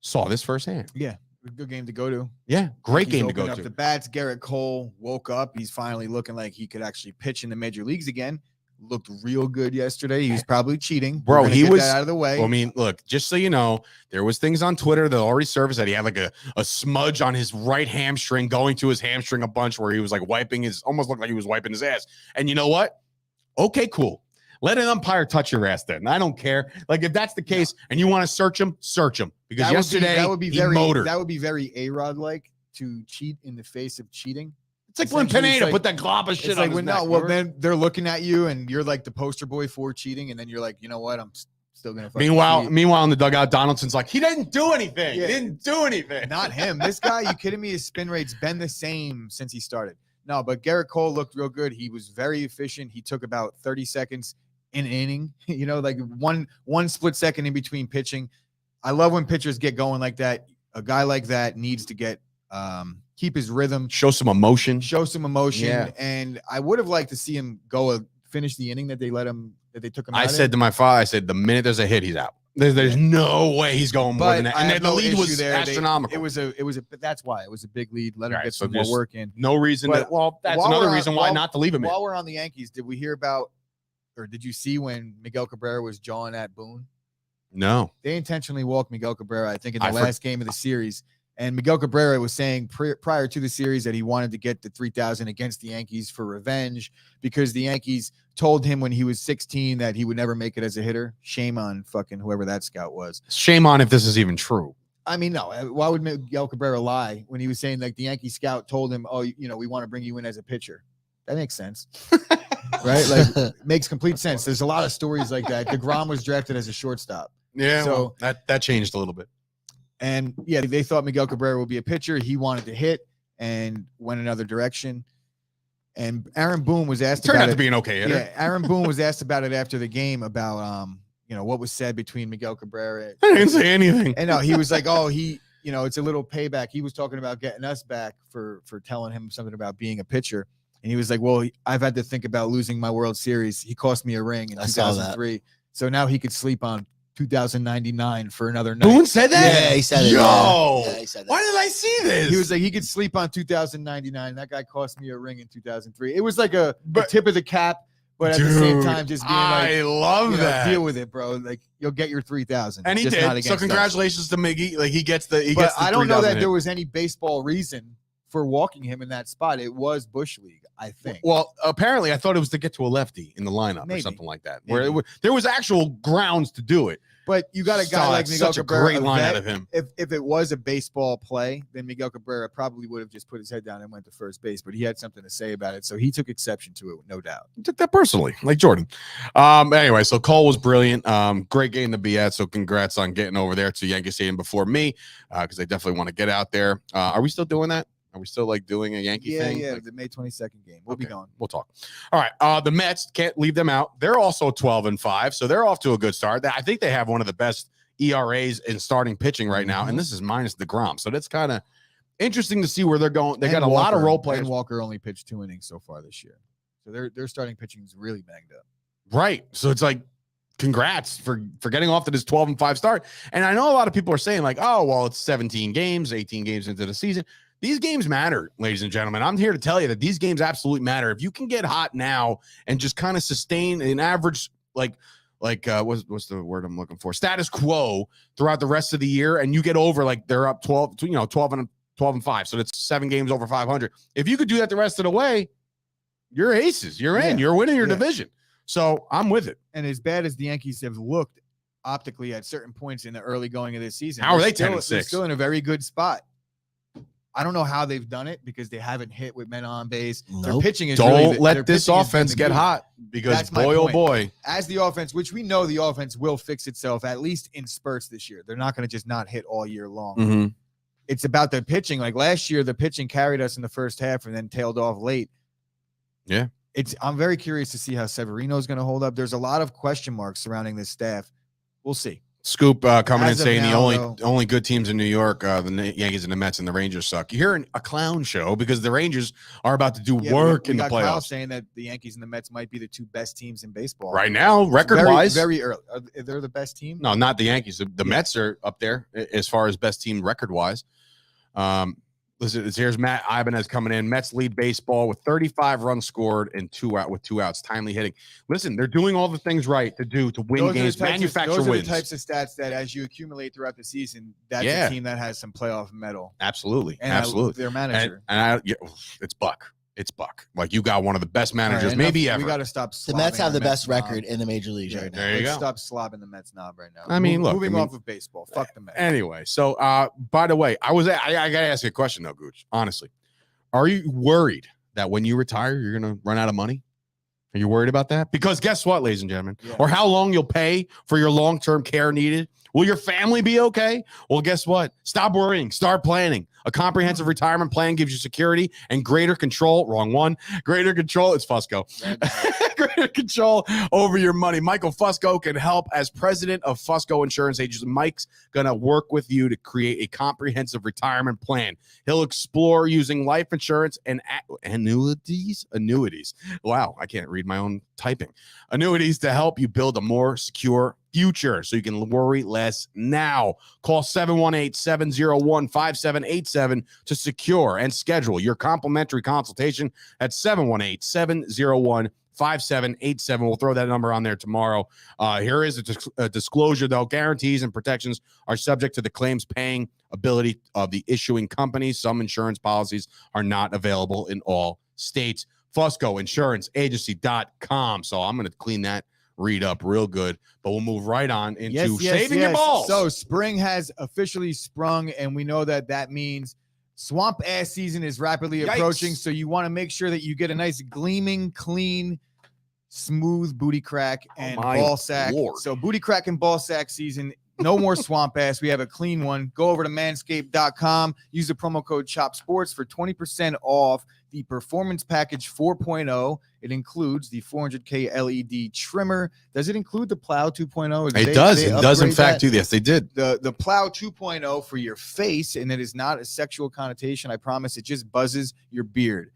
saw this firsthand. Yeah. Good game to go to. Yeah, great game to go up to. The bats. Garrett Cole woke up. He's finally looking like he could actually pitch in the major leagues again. Looked real good yesterday. He was probably cheating. Bro, he was out of the way. Well, I mean, look, just so you know, there was things on Twitter that already surfaced that he had like a smudge on his right hamstring going to his hamstring a bunch where he was like wiping his, almost looked like he was wiping his ass. And you know what? Okay, cool. Let an umpire touch your ass then. I don't care. Like if that's the case and you want to search him. Because that would be very A-Rod like to cheat in the face of cheating. It's like when Pineda put that glob of shit on his neck. Then they're looking at you and you're like the poster boy for cheating, and then you're like, you know what? I'm still gonna. Meanwhile, in the dugout, Donaldson's like, he didn't do anything. Yeah. He didn't do anything. Not him. This guy, you kidding me? His spin rate's been the same since he started. No, but Garrett Cole looked real good. He was very efficient. He took about 30 seconds in an inning. Like one split second in between pitching. I love when pitchers get going like that. A guy like that needs to get keep his rhythm, show some emotion. Yeah. And I would have liked to see him finish the inning that they took him out. I said to my father, the minute there's a hit, he's out. There's no way he's going more than that. And the lead was astronomical. But that's why it was a big lead. Let him get some more work in. No reason. That's another reason why not to leave him in. While we're on the Yankees, did we hear about, or did you see when Miguel Cabrera was jawing at Boone? No. They intentionally walked Miguel Cabrera, I think, in the last game of the series. And Miguel Cabrera was saying prior to the series that he wanted to get the 3,000 against the Yankees for revenge because the Yankees told him when he was 16 that he would never make it as a hitter. Shame on fucking whoever that scout was. Shame on if this is even true. I mean, no. Why would Miguel Cabrera lie when he was saying like the Yankee scout told him, oh, we want to bring you in as a pitcher? That makes sense. Right? Like, makes complete sense. There's a lot of stories like that. DeGrom was drafted as a shortstop. Yeah, so that changed a little bit. And yeah, they thought Miguel Cabrera would be a pitcher. He wanted to hit and went another direction. And Aaron Boone was asked about it. Turned out to be an okay hitter. Yeah, Aaron Boone was asked about it after the game about what was said between Miguel Cabrera. I didn't say anything. And no, he was like, oh, it's a little payback. He was talking about getting us back for telling him something about being a pitcher. And he was like, well, I've had to think about losing my World Series. He cost me a ring in 2003. So now he could sleep on 2,099 for another night. Boone said that? Yeah, he said it. Yo, yeah, he said that. Why did I see this? He was like, he could sleep on 2,099. That guy cost me a ring in 2003. It was like a tip of the cap, but at the same time, just being like, I love that. Deal with it, bro. Like, you'll get your 3,000. And he did. So congratulations to Miggy. Like, he gets the. But I don't know that there was any baseball reason for walking him in that spot. It was Bush League, I think. Well, apparently, I thought it was to get to a lefty in the lineup or something like that. Where there was actual grounds to do it. But you got a guy like Miguel Cabrera. Great line out of him. If it was a baseball play, then Miguel Cabrera probably would have just put his head down and went to first base. But he had something to say about it, so he took exception to it, no doubt. He took that personally, like Jordan. Anyway, so Cole was brilliant. Great game to be at. So congrats on getting over there to Yankee Stadium before me, because I definitely want to get out there. Are we still doing that? Are we still like doing a Yankee thing? Yeah, the May 22nd game. We'll be going. We'll talk. All right. The Mets, can't leave them out. They're also 12-5, so they're off to a good start. I think they have one of the best ERAs in starting pitching right now, and this is minus DeGrom. So that's kind of interesting to see where they're going. They got a lot of role players. And Walker only pitched 2 innings so far this year. So their starting pitching is really banged up. Right. So it's like, congrats for getting off to this 12-5 start. And I know a lot of people are saying like, oh, well, it's 17 games, 18 games into the season. These games matter, ladies and gentlemen. I'm here to tell you that these games absolutely matter. If you can get hot now and just kind of sustain an average, what's the word I'm looking for? Status quo throughout the rest of the year, and you get over like they're up 12 and 5. So that's 7 games over 500. If you could do that the rest of the way, you're aces. You're in. You're winning your division. So I'm with it. And as bad as the Yankees have looked optically at certain points in the early going of this season, how are they 10-6? They're still in a very good spot. I don't know how they've done it because they haven't hit with men on base. Nope. Their pitching is don't let this offense get hot because boy, oh boy. As the offense, which we know the offense will fix itself at least in spurts this year. They're not going to just not hit all year long. Mm-hmm. It's about the pitching. Like last year, the pitching carried us in the first half and then tailed off late. Yeah. I'm very curious to see how Severino is going to hold up. There's a lot of question marks surrounding this staff. We'll see. Scoop coming in As of saying now, the only good teams in New York, the Yankees and the Mets and the Rangers suck. You're hearing a clown show because the Rangers are about to do work in the playoffs. Kyle saying that the Yankees and the Mets might be the two best teams in baseball right now, record-wise. Very early. They're the best team? No, not the Yankees. The Mets are up there as far as best team record-wise. Listen, here's Matt Ibanez coming in. Mets lead baseball with 35 runs scored and 2 outs. Timely hitting. Listen, they're doing all the things right to win games, manufacture wins. Those are the types of stats that, as you accumulate throughout the season, that's a team that has some playoff mettle. Absolutely, and absolutely. Their manager, it's Buck. It's Buck. Like, you got one of the best managers, maybe ever. We got to stop. The Mets have the best record in the major leagues right now. There you go. Stop slobbing the Mets knob right now. I mean, moving off of baseball. Fuck the Mets. Anyway, so by the way, I gotta ask you a question though, Gooch. Honestly, are you worried that when you retire, you're gonna run out of money? Are you worried about that? Because guess what, ladies and gentlemen, or how long you'll pay for your long-term care needed. Will your family be okay? Well, guess what? Stop worrying. Start planning. A comprehensive retirement plan gives you security and greater control. Wrong one. Greater control. It's Fusco. Greater control over your money. Michael Fusco can help as president of Fusco Insurance Agents. Mike's going to work with you to create a comprehensive retirement plan. He'll explore using life insurance and annuities. Wow, I can't read my own typing. Annuities to help you build a more secure future so you can worry less now. Call 718-701-5787 to secure and schedule your complimentary consultation at 718-701-5787. We'll throw that number on there tomorrow. Here is a disclosure, though. Guarantees and protections are subject to the claims paying ability of the issuing company. Some insurance policies are not available in all states. FuscoInsuranceAgency.com. So I'm going to clean that read up real good, but we'll move right on into saving your balls. So spring has officially sprung, and we know that means swamp ass season is rapidly approaching. So you want to make sure that you get a nice gleaming, clean, smooth booty crack and ball sack. Lord. So booty crack and ball sack season. No more swamp ass. We have a clean one. Go over to manscaped.com. Use the promo code CHOPSPORTS for 20% off the Performance Package 4.0. It includes the 400K LED trimmer. Does it include the Plow 2.0? It does. It does, in fact, do this. They did. The Plow 2.0 for your face, and it is not a sexual connotation. I promise. It just buzzes your beard.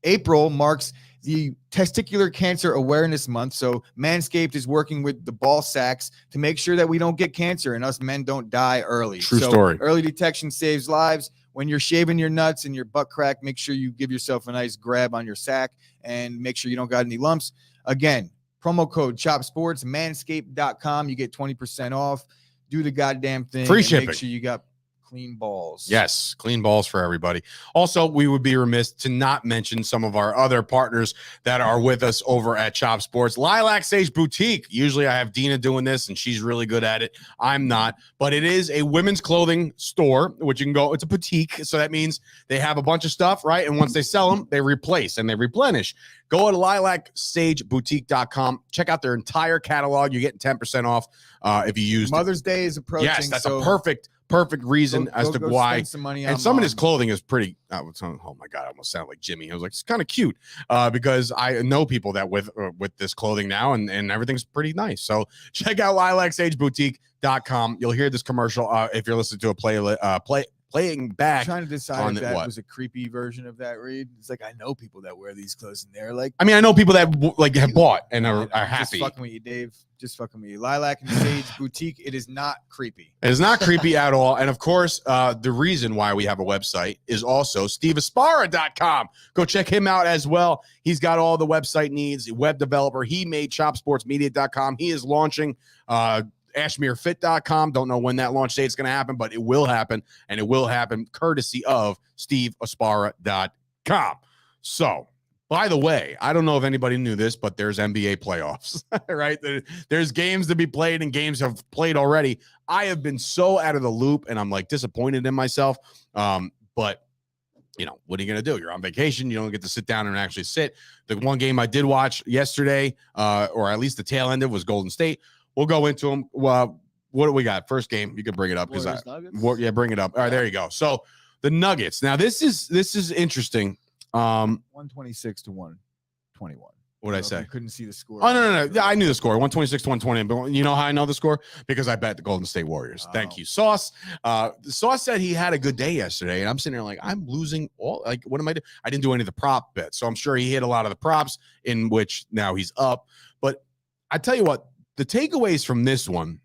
April marks the Testicular Cancer Awareness Month. So Manscaped is working with the ball sacks to make sure that we don't get cancer and us men don't die early. True story. Early detection saves lives. When you're shaving your nuts and your butt crack, make sure you give yourself a nice grab on your sack and make sure you don't got any lumps. Again, promo code CHOPSPORTS, manscaped.com. You get 20% off. Do the goddamn thing. Free shipping. Make sure you got clean balls. Yes, clean balls for everybody. Also, we would be remiss to not mention some of our other partners that are with us over at Chop Sports. Lilac Sage Boutique. Usually I have Dina doing this, and she's really good at it. I'm not, but it is a women's clothing store, which you can go. It's a boutique, so that means they have a bunch of stuff, right? And once they sell them, they replace and they replenish. Go to lilacsageboutique.com. Check out their entire catalog. You're getting 10% off if you use Mother's Day is approaching. Yes, that's a perfect reason as to why. Some money and some of his clothing is pretty. Oh my God, I almost sound like Jimmy. I was like, it's kind of cute because I know people that with this clothing now, and everything's pretty nice. So check out lilacsageboutique.com. You'll hear this commercial if you're listening to a playing back. I'm trying to decide if that was a creepy version of that read. It's like, I know people that wear these clothes and they're like, I mean, I know people that like have bought and are happy. Just fucking with you, Dave. Just fucking with you. Lilac and Sage Boutique. It is not creepy. It is not creepy at all. And of course, the reason why we have a website is also steveaspara.com. Go check him out as well. He's got all the website needs, web developer. He made chopsportsmedia.com. He is launching AshmereFit.com. Don't know when that launch date is going to happen, but it will happen, and it will happen courtesy of SteveAspara.com. So, by the way, I don't know if anybody knew this, but there's NBA playoffs, right? There's games to be played, and games have played already. I have been so out of the loop, and I'm like disappointed in myself. But you know, what are you going to do? You're on vacation. You don't get to sit down and actually sit. The one game I did watch yesterday, or at least the tail end of, was Golden State. We'll go into them. Well, what do we got? First game. You can bring it up. Bring it up. All right, there you go. So the Nuggets. Now, this is interesting. 126 to 121. What did I say? You couldn't see the score. Oh, no. Yeah, I knew the score, 126-120. But you know how I know the score? Because I bet the Golden State Warriors. Thank you, Sauce. Sauce said he had a good day yesterday, and I'm sitting there like, I'm losing all. Like, what am I doing? I didn't do any of the prop bets, so I'm sure he hit a lot of the props, in which now he's up. But I tell you what, the takeaways from this one,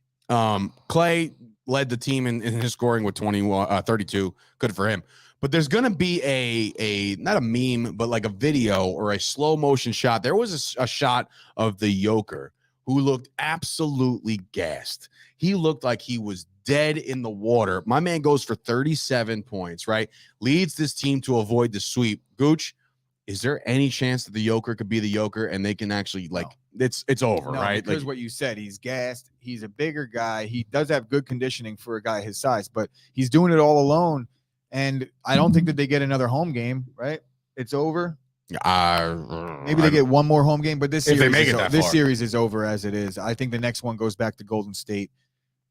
Clay led the team in his scoring with 32. Good for him. But there's going to be a not a meme, but like a video or a slow motion shot. There was a shot of the Joker who looked absolutely gassed. He looked like he was dead in the water. My man goes for 37 points, right? Leads this team to avoid the sweep. Gooch, is there any chance that the Joker could be the Joker and they can actually it's over, right? Because like, what you said, he's gassed. He's a bigger guy. He does have good conditioning for a guy his size, but he's doing it all alone. And I don't think that they get another home game, right? It's over. Maybe they get one more home game, but this series is over as it is. I think the next one goes back to Golden State.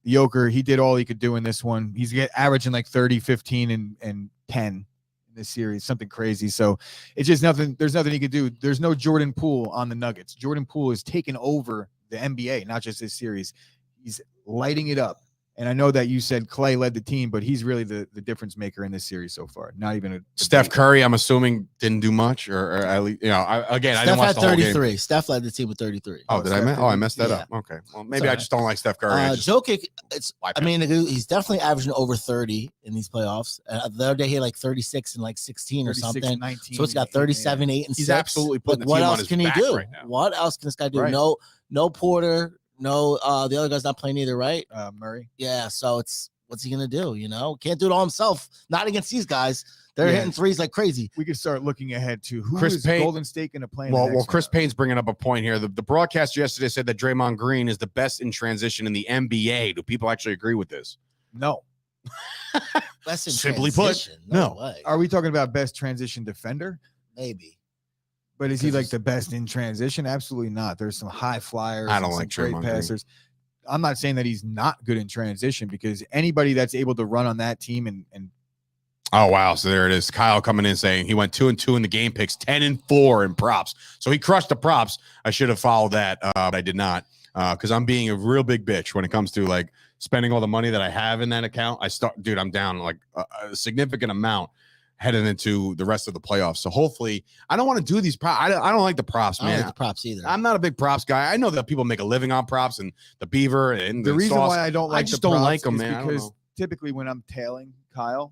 The Joker, he did all he could do in this one. He's averaging like 30, 15, and 10 in this series, something crazy. So it's just nothing. There's nothing he could do. There's no Jordan Poole on the Nuggets. Jordan Poole is taking over the NBA, not just this series. He's lighting it up. And I know that you said Clay led the team, but he's really the difference maker in this series so far. Not even a Steph Curry, I'm assuming, didn't do much, or at least, I didn't watch the whole game. 33. Steph led the team with 33. Oh, did I messed that up. Okay, well, maybe I just don't like Steph Curry. Jokic, he's definitely averaging over 30 in these playoffs. The other day he had like 36 and like 16 or something. 19, so it's got 37, 8, and 6. He's absolutely putting the what team else on his can he back do? right now. What else can this guy do? Right. No Porter. No, the other guy's not playing either, right? Murray. Yeah, so what's he gonna do? Can't do it all himself. Not against these guys. They're hitting threes like crazy. We could start looking ahead to who Chris is Payne, Golden State going to play. Well, Chris Payne's bringing up a point here. The broadcast yesterday said that Draymond Green is the best in transition in the NBA. Do people actually agree with this? No. Best in Simply transition. put, no. Way. Are we talking about best transition defender? Maybe. But is he like the best in transition? Absolutely not. There's some high flyers. I don't like great Draymond passers. I'm not saying that he's not good in transition, because anybody that's able to run on that team and oh wow, so there it is. Kyle coming in saying he went 2-2 in the game picks, 10-4 in props. So he crushed the props. I should have followed that, but I did not, because I'm being a real big bitch when it comes to like spending all the money that I have in that account. I'm down like a significant amount heading into the rest of the playoffs. So hopefully, I don't want to do these props. I don't like the props, man. I don't like the props either. I'm not a big props guy. I know that people make a living on props and the beaver and the reason sauce. why I don't like I just the don't props like them, is man. because typically when I'm tailing Kyle,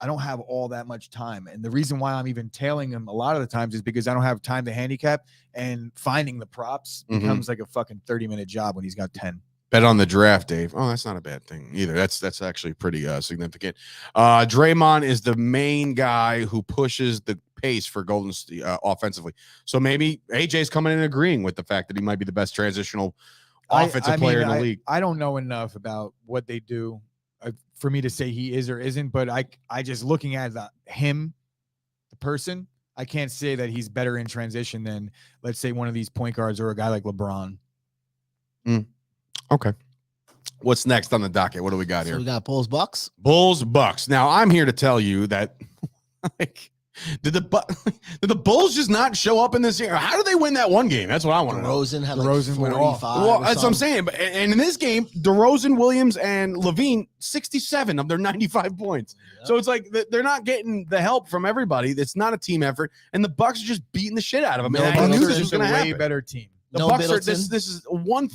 I don't have all that much time. And the reason why I'm even tailing him a lot of the times is because I don't have time to handicap, and finding the props becomes like a fucking 30-minute job when he's got 10. Bet on the draft, Dave. Oh, that's not a bad thing either. That's actually pretty significant. Draymond is the main guy who pushes the pace for Golden State offensively. So maybe AJ's coming in agreeing with the fact that he might be the best transitional offensive player in the league. I don't know enough about what they do for me to say he is or isn't, but I just looking at him, the person, I can't say that he's better in transition than, let's say, one of these point guards or a guy like LeBron. Okay. What's next on the docket? What do we got here? We got Bulls Bucks. Bulls Bucks. Now I'm here to tell you that did the Bulls just not show up in this year? How did they win that one game? That's what I want to know. DeRozan went off. Well, that's what I'm saying. And in this game, DeRozan, Williams, and Levine, 67 of their 95 points. Yep. So it's like they're not getting the help from everybody. It's not a team effort, and the Bucks are just beating the shit out of them. I knew this was going to happen. Way better team. The Bucks are this is a 1,000%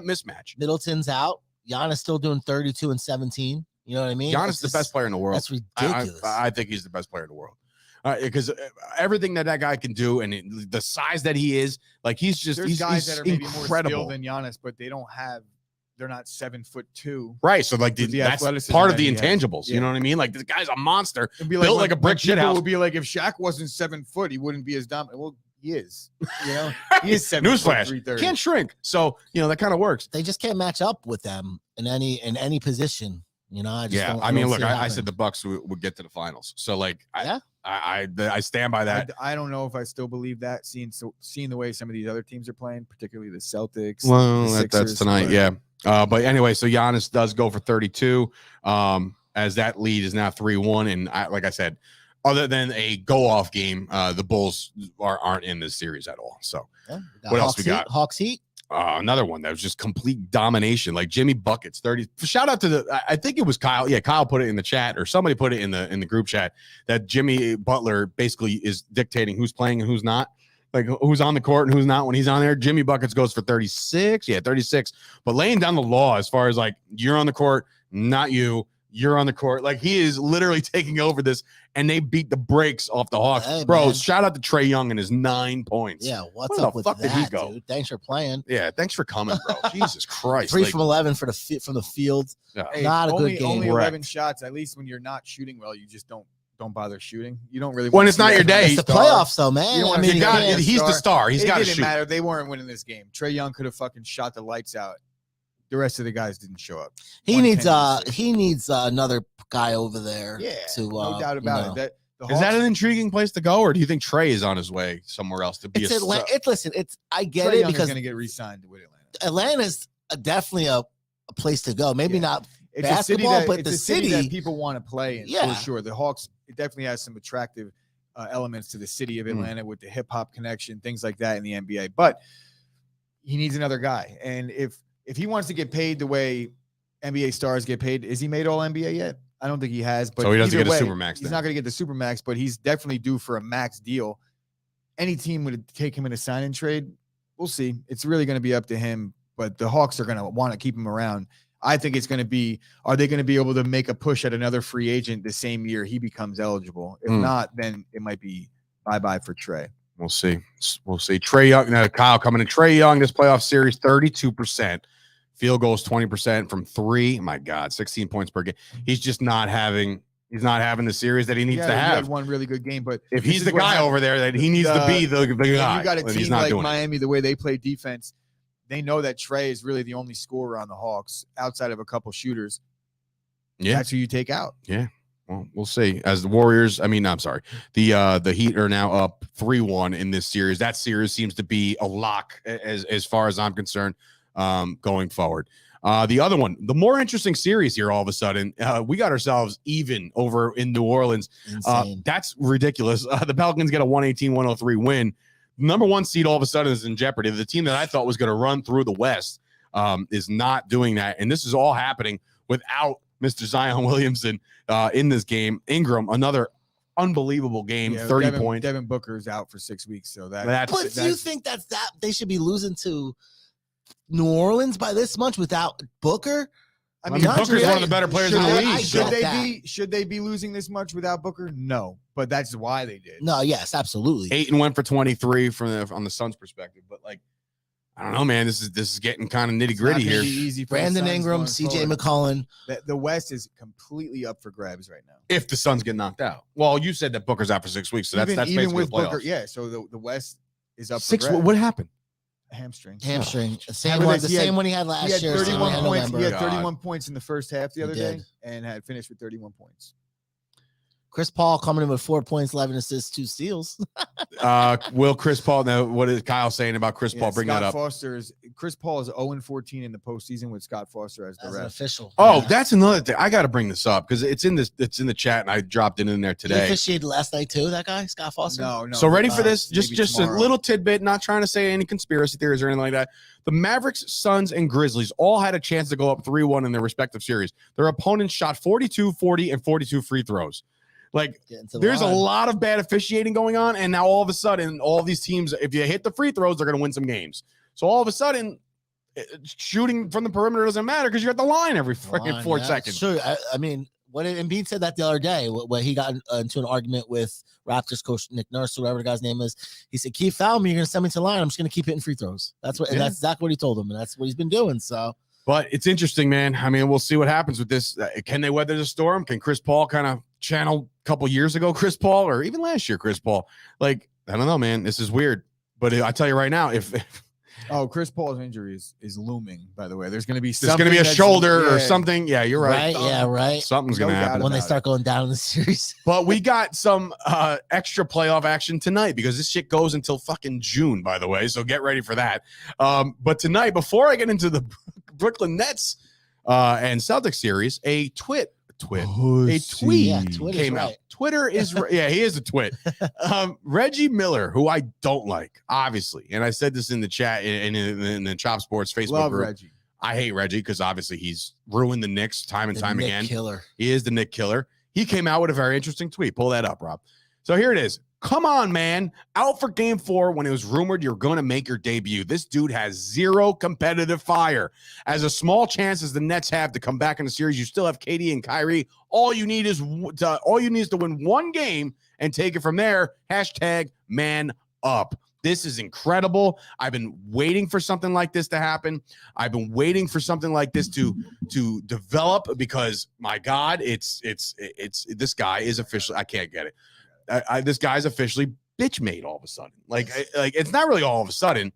mismatch. Middleton's out. Giannis still doing 32 and 17. You know what I mean? Giannis is the best player in the world. That's ridiculous. I think he's the best player in the world. Because everything that guy can do, and the size that he is, like he's guys that are maybe incredible. more skilled than Giannis, but they're not 7'2". Right. So like that's part of the intangibles. Yeah. You know what I mean? Like this guy's a monster. It'd be built like a brick shit house. Would be like if Shaq wasn't 7 foot, he wouldn't be as dominant. Well, he is. You know, he is 7 Newsflash. Can't shrink. So that kind of works. They just can't match up with them in any position. I mean, look, I said the Bucks would get to the finals. So like, I stand by that. I don't know if I still believe that, seeing the way some of these other teams are playing, particularly the Celtics. Well, that's tonight, yeah. But anyway, so Giannis does go for 32. As that lead is now 3-1, and like I said, other than a go-off game, the Bulls aren't in this series at all. So what else we got? Hawks Heat. Another one that was just complete domination, like Jimmy Buckets, 30. Shout out to I think it was Kyle. Yeah, Kyle put it in the chat, or somebody put it in the group chat, that Jimmy Butler basically is dictating who's playing and who's not, like who's on the court and who's not when he's on there. Jimmy Buckets goes for 36. Yeah, 36. But laying down the law as far as like, you're on the court, not you. You're on the court. Like, he is literally taking over this, and they beat the brakes off the Hawks. Hey, bro, man. shout out to Trae Young and his 9 points. Yeah, what's Where up the with fuck that, did he go? dude? Thanks for playing. Yeah, thanks for coming, bro. Jesus Christ. 3 like, from 11 from the field. yeah. Hey, Not a only, good game. Only Correct. 11 shots. At least when you're not shooting well, you just don't bother shooting. You don't really. When wanna it's see not that your from day. a It's the star. playoffs, though, man. You don't I wanna mean, see You that got from a it. He's the star. He's It got to didn't shoot. matter. They weren't winning this game. Trae Young could have fucking shot the lights out. The rest of the guys didn't show up. he 110 needs another guy over there. Yeah, to no doubt about it. The Is that Hawks- an intriguing place to go, or do you think Trae is on his way somewhere else to be It's Atlanta. I get Trae it Young is because going to get re-signed with Atlanta. Atlanta's definitely a place to go. Maybe Yeah. not It's basketball, a city that, but it's the a city city. that people want to play in, Yeah. for sure. The Hawks, it definitely has some attractive elements to the city of Atlanta with the hip hop connection, things like that in the NBA. But he needs another guy, and if he wants to get paid the way NBA stars get paid, is he made All NBA yet? I don't think he has. But So he doesn't either get a way, supermax He's then. not going to get the supermax, but he's definitely due for a max deal. Any team would take him in a sign and trade. We'll see. It's really going to be up to him. But the Hawks are going to want to keep him around. I think it's going to be, are they going to be able to make a push at another free agent the same year he becomes eligible? If not, then it might be bye-bye for Trae. We'll see. We'll see. Trae Young, now Kyle coming in. Trae Young, this playoff series, 32%. Field goals, 20% from 3. My God, 16 points per game. He's just not having the series that he needs to He have. had one really good game, but If this he's is the what guy happens. over there, that he needs to be the guy. You got a and he's team not like doing it. Miami, the way they play defense, they know that Trae is really the only scorer on the Hawks outside of a couple shooters. Yeah. That's who you take out. Well, we'll see. As the Warriors, the Heat are now up 3-1 in this series. That series seems to be a lock as far as I'm concerned, going forward. The other one, the more interesting series here, all of a sudden, we got ourselves even over in New Orleans. Insane. That's ridiculous. The Pelicans get a 118-103 win. Number 1 seed all of a sudden is in jeopardy. The team that I thought was going to run through the West is not doing that. And this is all happening without Mr. Zion Williamson in this game. Ingram, another unbelievable game, 30 points. Devin Booker's out for 6 weeks, so But do you think that they should be losing to New Orleans by this much without Booker? I mean, mean, Booker's one of the better players in the league. Should they be losing this much without Booker? No, but that's why they did. No, yes, absolutely. 8 and went for 23 on the Suns' perspective, but like, I don't know, man. This is getting kind of nitty gritty here. Easy for Brandon the Suns Ingram, going CJ forward. McCollum. The West is completely up for grabs right now. If the Suns get knocked out, well, you said that Booker's out for 6 weeks, so that's even basically with the playoffs. Booker, yeah. So the West is up 6. for grabs. What happened? Hamstring. Hamstring. The How about one, this? the He same had- one he had He last had year. same 31 one in points. He November. had 31 points in the first half the other day, did. and had finished with 31 points. Chris Paul coming in with 4 points, 11 assists, 2 steals. Will Chris Paul? Now, what is Kyle saying about Chris Paul? Bring that up. Chris Paul is 0-14 in the postseason with Scott Foster as the As an ref. official. Oh, Yeah. that's another thing. I got to bring this up because it's in the chat, and I dropped it in there He today. officiated last night too. That guy, Scott Foster. No. So ready for uh, this? Just maybe a tomorrow. little tidbit. Not trying to say any conspiracy theories or anything like that. The Mavericks, Suns, and Grizzlies all had a chance to go up 3-1 in their respective series. Their opponents shot 42, 40, and 42 free throws. Like, Get into the there's a line. lot of bad officiating going on, and now all of a sudden, all these teams, if you hit the free throws, they're going to win some games. So all of a sudden, shooting from the perimeter doesn't matter because you're at the line every freaking Line, 4 yeah, seconds. Sure. I mean, what Embiid said that the other day when he got into an argument with Raptors coach Nick Nurse, whoever the guy's name is. He said, "Keep fouling me. You're going to send me to the line. I'm just going to keep hitting free throws." That's what, and Yeah. that's exactly what he told him, and that's what he's been doing. So, But it's interesting, man. I mean, we'll see what happens with this. Can they weather the storm? Can Chris Paul kind of channel a couple years ago Chris Paul, or even last year Chris Paul? Like, I don't know, man. This is weird. But I tell you right now, if Chris Paul's injury is looming, by the way. There's going to be there's going to be a shoulder or something, yeah, you're right. Yeah, right. Something's No going to doubt happen. When they about start going down in the series, But we got some extra playoff action tonight because this shit goes until fucking June, by the way. So get ready for that. But tonight, before I get into the Brooklyn Nets and Celtics series, a tweet twit. Pussy. A tweet Yeah, Twitter's came right. out. Twitter is yeah, he is a twit. Reggie Miller, who I don't like, obviously, and I said this in the chat in the Chop Sports Facebook Love group. Reggie. I hate Reggie because obviously he's ruined the Knicks time and time Nick again. Killer. He is the Nick Killer. He came out with a very interesting tweet. Pull that up, Rob. So here it is. Come on, man. Out for game 4 when it was rumored you're going to make your debut. This dude has zero competitive fire. As a small chance as the Nets have to come back in the series, you still have KD and Kyrie. All you need is to win one game and take it from there. Hashtag man up. This is incredible. I've been waiting for something like this to happen. I've been waiting for something like this to develop because my God, it's this guy is officially, I can't get it. This guy's officially bitch made all of a sudden. Like it's not really all of a sudden.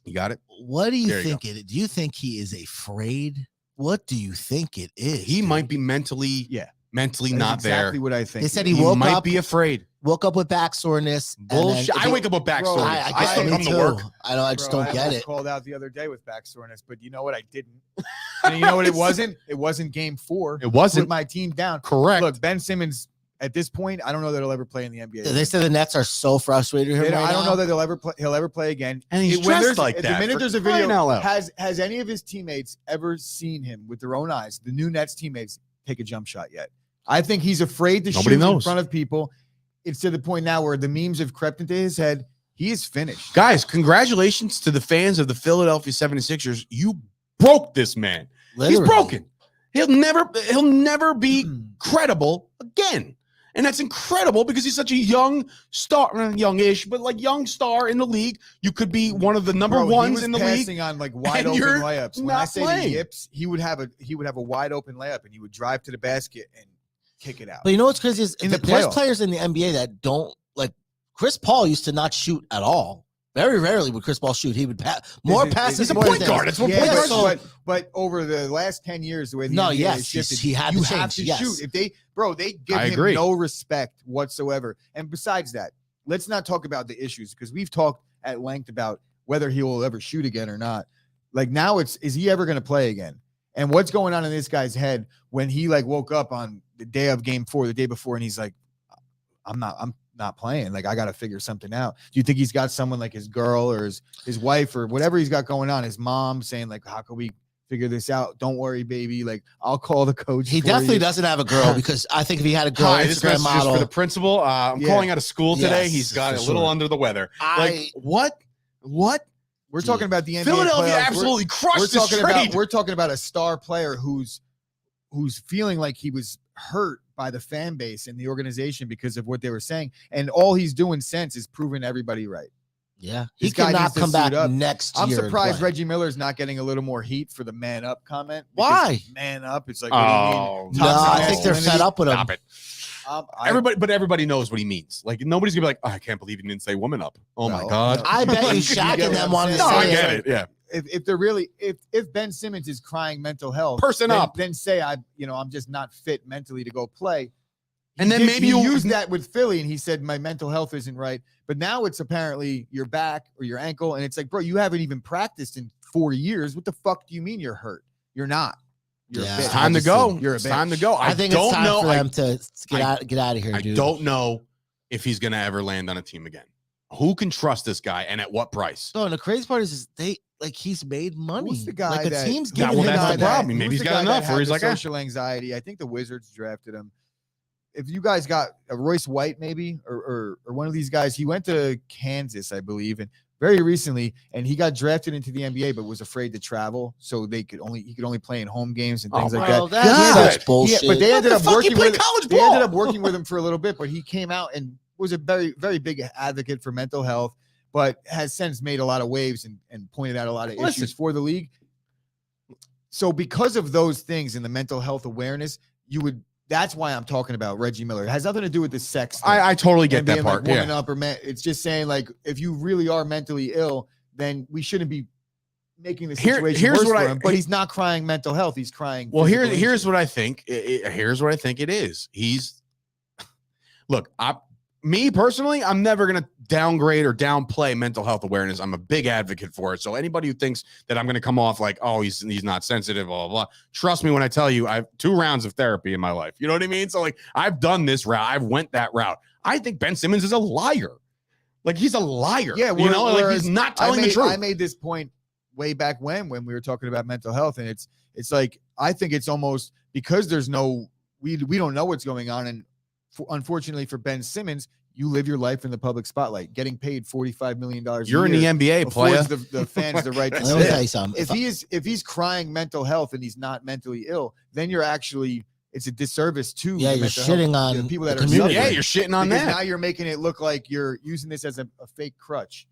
You got it. What do you think it is? Do you think he is afraid? What do you think it is? He might be mentally not exactly there. Exactly what I think. They said he woke might up, be afraid. Woke up with back soreness. Bullshit. I wake up with back soreness. I still come to work. I know. I just don't get it. Called out the other day with back soreness, but you know what? I didn't. And you know what? It wasn't. It wasn't game 4. It wasn't. Put my team down. Correct. Look, Ben Simmons. At this point, I don't know that he'll ever play in the NBA. They said the Nets are so frustrated with him right I don't now. know that he'll ever play again. And he's dressed like that. The minute there's a crying video, out loud. has any of his teammates ever seen him with their own eyes, the new Nets teammates, take a jump shot yet? I think he's afraid to shoot in front of people. It's to the point now where the memes have crept into his head. He is finished. Guys, congratulations to the fans of the Philadelphia 76ers. You broke this man. Literally. He's broken. He'll never be credible again. And that's incredible because he's such a young star, youngish, but like young star in the league. You could be one of the number ones in the league. Passing on like wide open layups. When I say the yips, he would have a wide open layup and he would drive to the basket and kick it out. But you know what's crazy is In the there's playoffs. players in the NBA that don't like. Chris Paul used to not shoot at all. Very rarely would Chris Paul shoot. He would pass more passes. He's a point guard. That's what point guards do. But over the last 10 years, the way the NBA has shifted, he had you to have change. to shoot. If they give him no respect whatsoever. And besides that, let's not talk about the issues because we've talked at length about whether he will ever shoot again or not. Like now, is he ever going to play again? And what's going on in this guy's head when he like woke up on the day of game 4, the day before, and he's like, I'm not playing. Like I got to figure something out. Do you think he's got someone like his girl or his wife or whatever he's got going on, his mom saying like, how can we figure this out? Don't worry, baby. Like I'll call the coach. He definitely doesn't have a girl because I think if he had a girl, Hi, this message Instagram model is for the principal. I'm calling out of school today. Yes, He's got a for little sure. under the weather. What? We're talking about the NBA Philadelphia playoffs. absolutely crushed We're this trade. we're talking about a star player who's feeling like he was hurt by the fan base and the organization because of what they were saying. And all he's doing since is proving everybody right. Yeah. He This guy cannot needs to come back suit up. next year. I'm surprised and play. Reggie Miller's not getting a little more heat for the man up comment. Why? Man up. It's like, what do you mean? No, I think they're Masculinity? fed up with him. Stop it. Everybody knows what he means. Like nobody's gonna be like, I can't believe he didn't say woman up. Oh my God. I bet you You Shaq get and what them I'm wanted to saying? No, I say get it. it. Yeah. If they're really if Ben Simmons is crying mental health, Person then, up. then say I'm just not fit mentally to go play. And then maybe you you used that with Philly, and he said my mental health isn't right. But now it's apparently your back or your ankle, and it's like, bro, you haven't even practiced in 4 years. What the fuck do you mean you're hurt? You're not. You're Yeah, a bitch. It's time to go. You're a It's bitch. time to go. I think it's time for them to get out of here, I dude. don't know if he's gonna ever land on a team again. Who can trust this guy and at what price? So, and the crazy part is he's made money. Who's the guy like the that- team's Yeah, giving well, him that's money. the problem. Maybe Who's he's the got guy that enough had where he's the like, social anxiety. I think the Wizards drafted him. If you guys got a Royce White, maybe, or one of these guys, he went to Kansas, I believe, and very recently, and he got drafted into the NBA, but was afraid to travel, so he could only play in home games and things like that. That's Yeah, bullshit. but they ended up working with college they ball. ended up working with him for a little bit, but he came out and was a very, very big advocate for mental health, but has since made a lot of waves and pointed out a lot of issues for the league. So because of those things and the mental health awareness, that's why I'm talking about Reggie Miller. It has nothing to do with the sex thing. I totally get and that being part. like woman up or man. It's just saying like if you really are mentally ill, then we shouldn't be making the situation here's worse what for him. But he's not crying mental health. He's crying. Well, physical here's injury. what I think. Here's what I think it is. me personally, I'm never going to downgrade or downplay mental health awareness. I'm a big advocate for it. So anybody who thinks that I'm going to come off like, oh, he's not sensitive, blah, blah, blah. Trust me when I tell you, I have 2 rounds of therapy in my life. You know what I mean? So like, I've done this route. I've went that route. I think Ben Simmons is a liar. Like, he's a liar. Yeah. You know, like he's not telling the truth. I made this point way back when we were talking about mental health, and it's like, I think it's almost because there's no, we don't know what's going on. And unfortunately for Ben Simmons, you live your life in the public spotlight, getting paid $45 million. You're in the NBA, player. The fans the right to Let me tell say you something. if he's crying mental health and he's not mentally ill, then you're actually, it's a disservice to you're shitting on people that the are community. Yeah, you're shitting on that. Now you're making it look like you're using this as a fake crutch,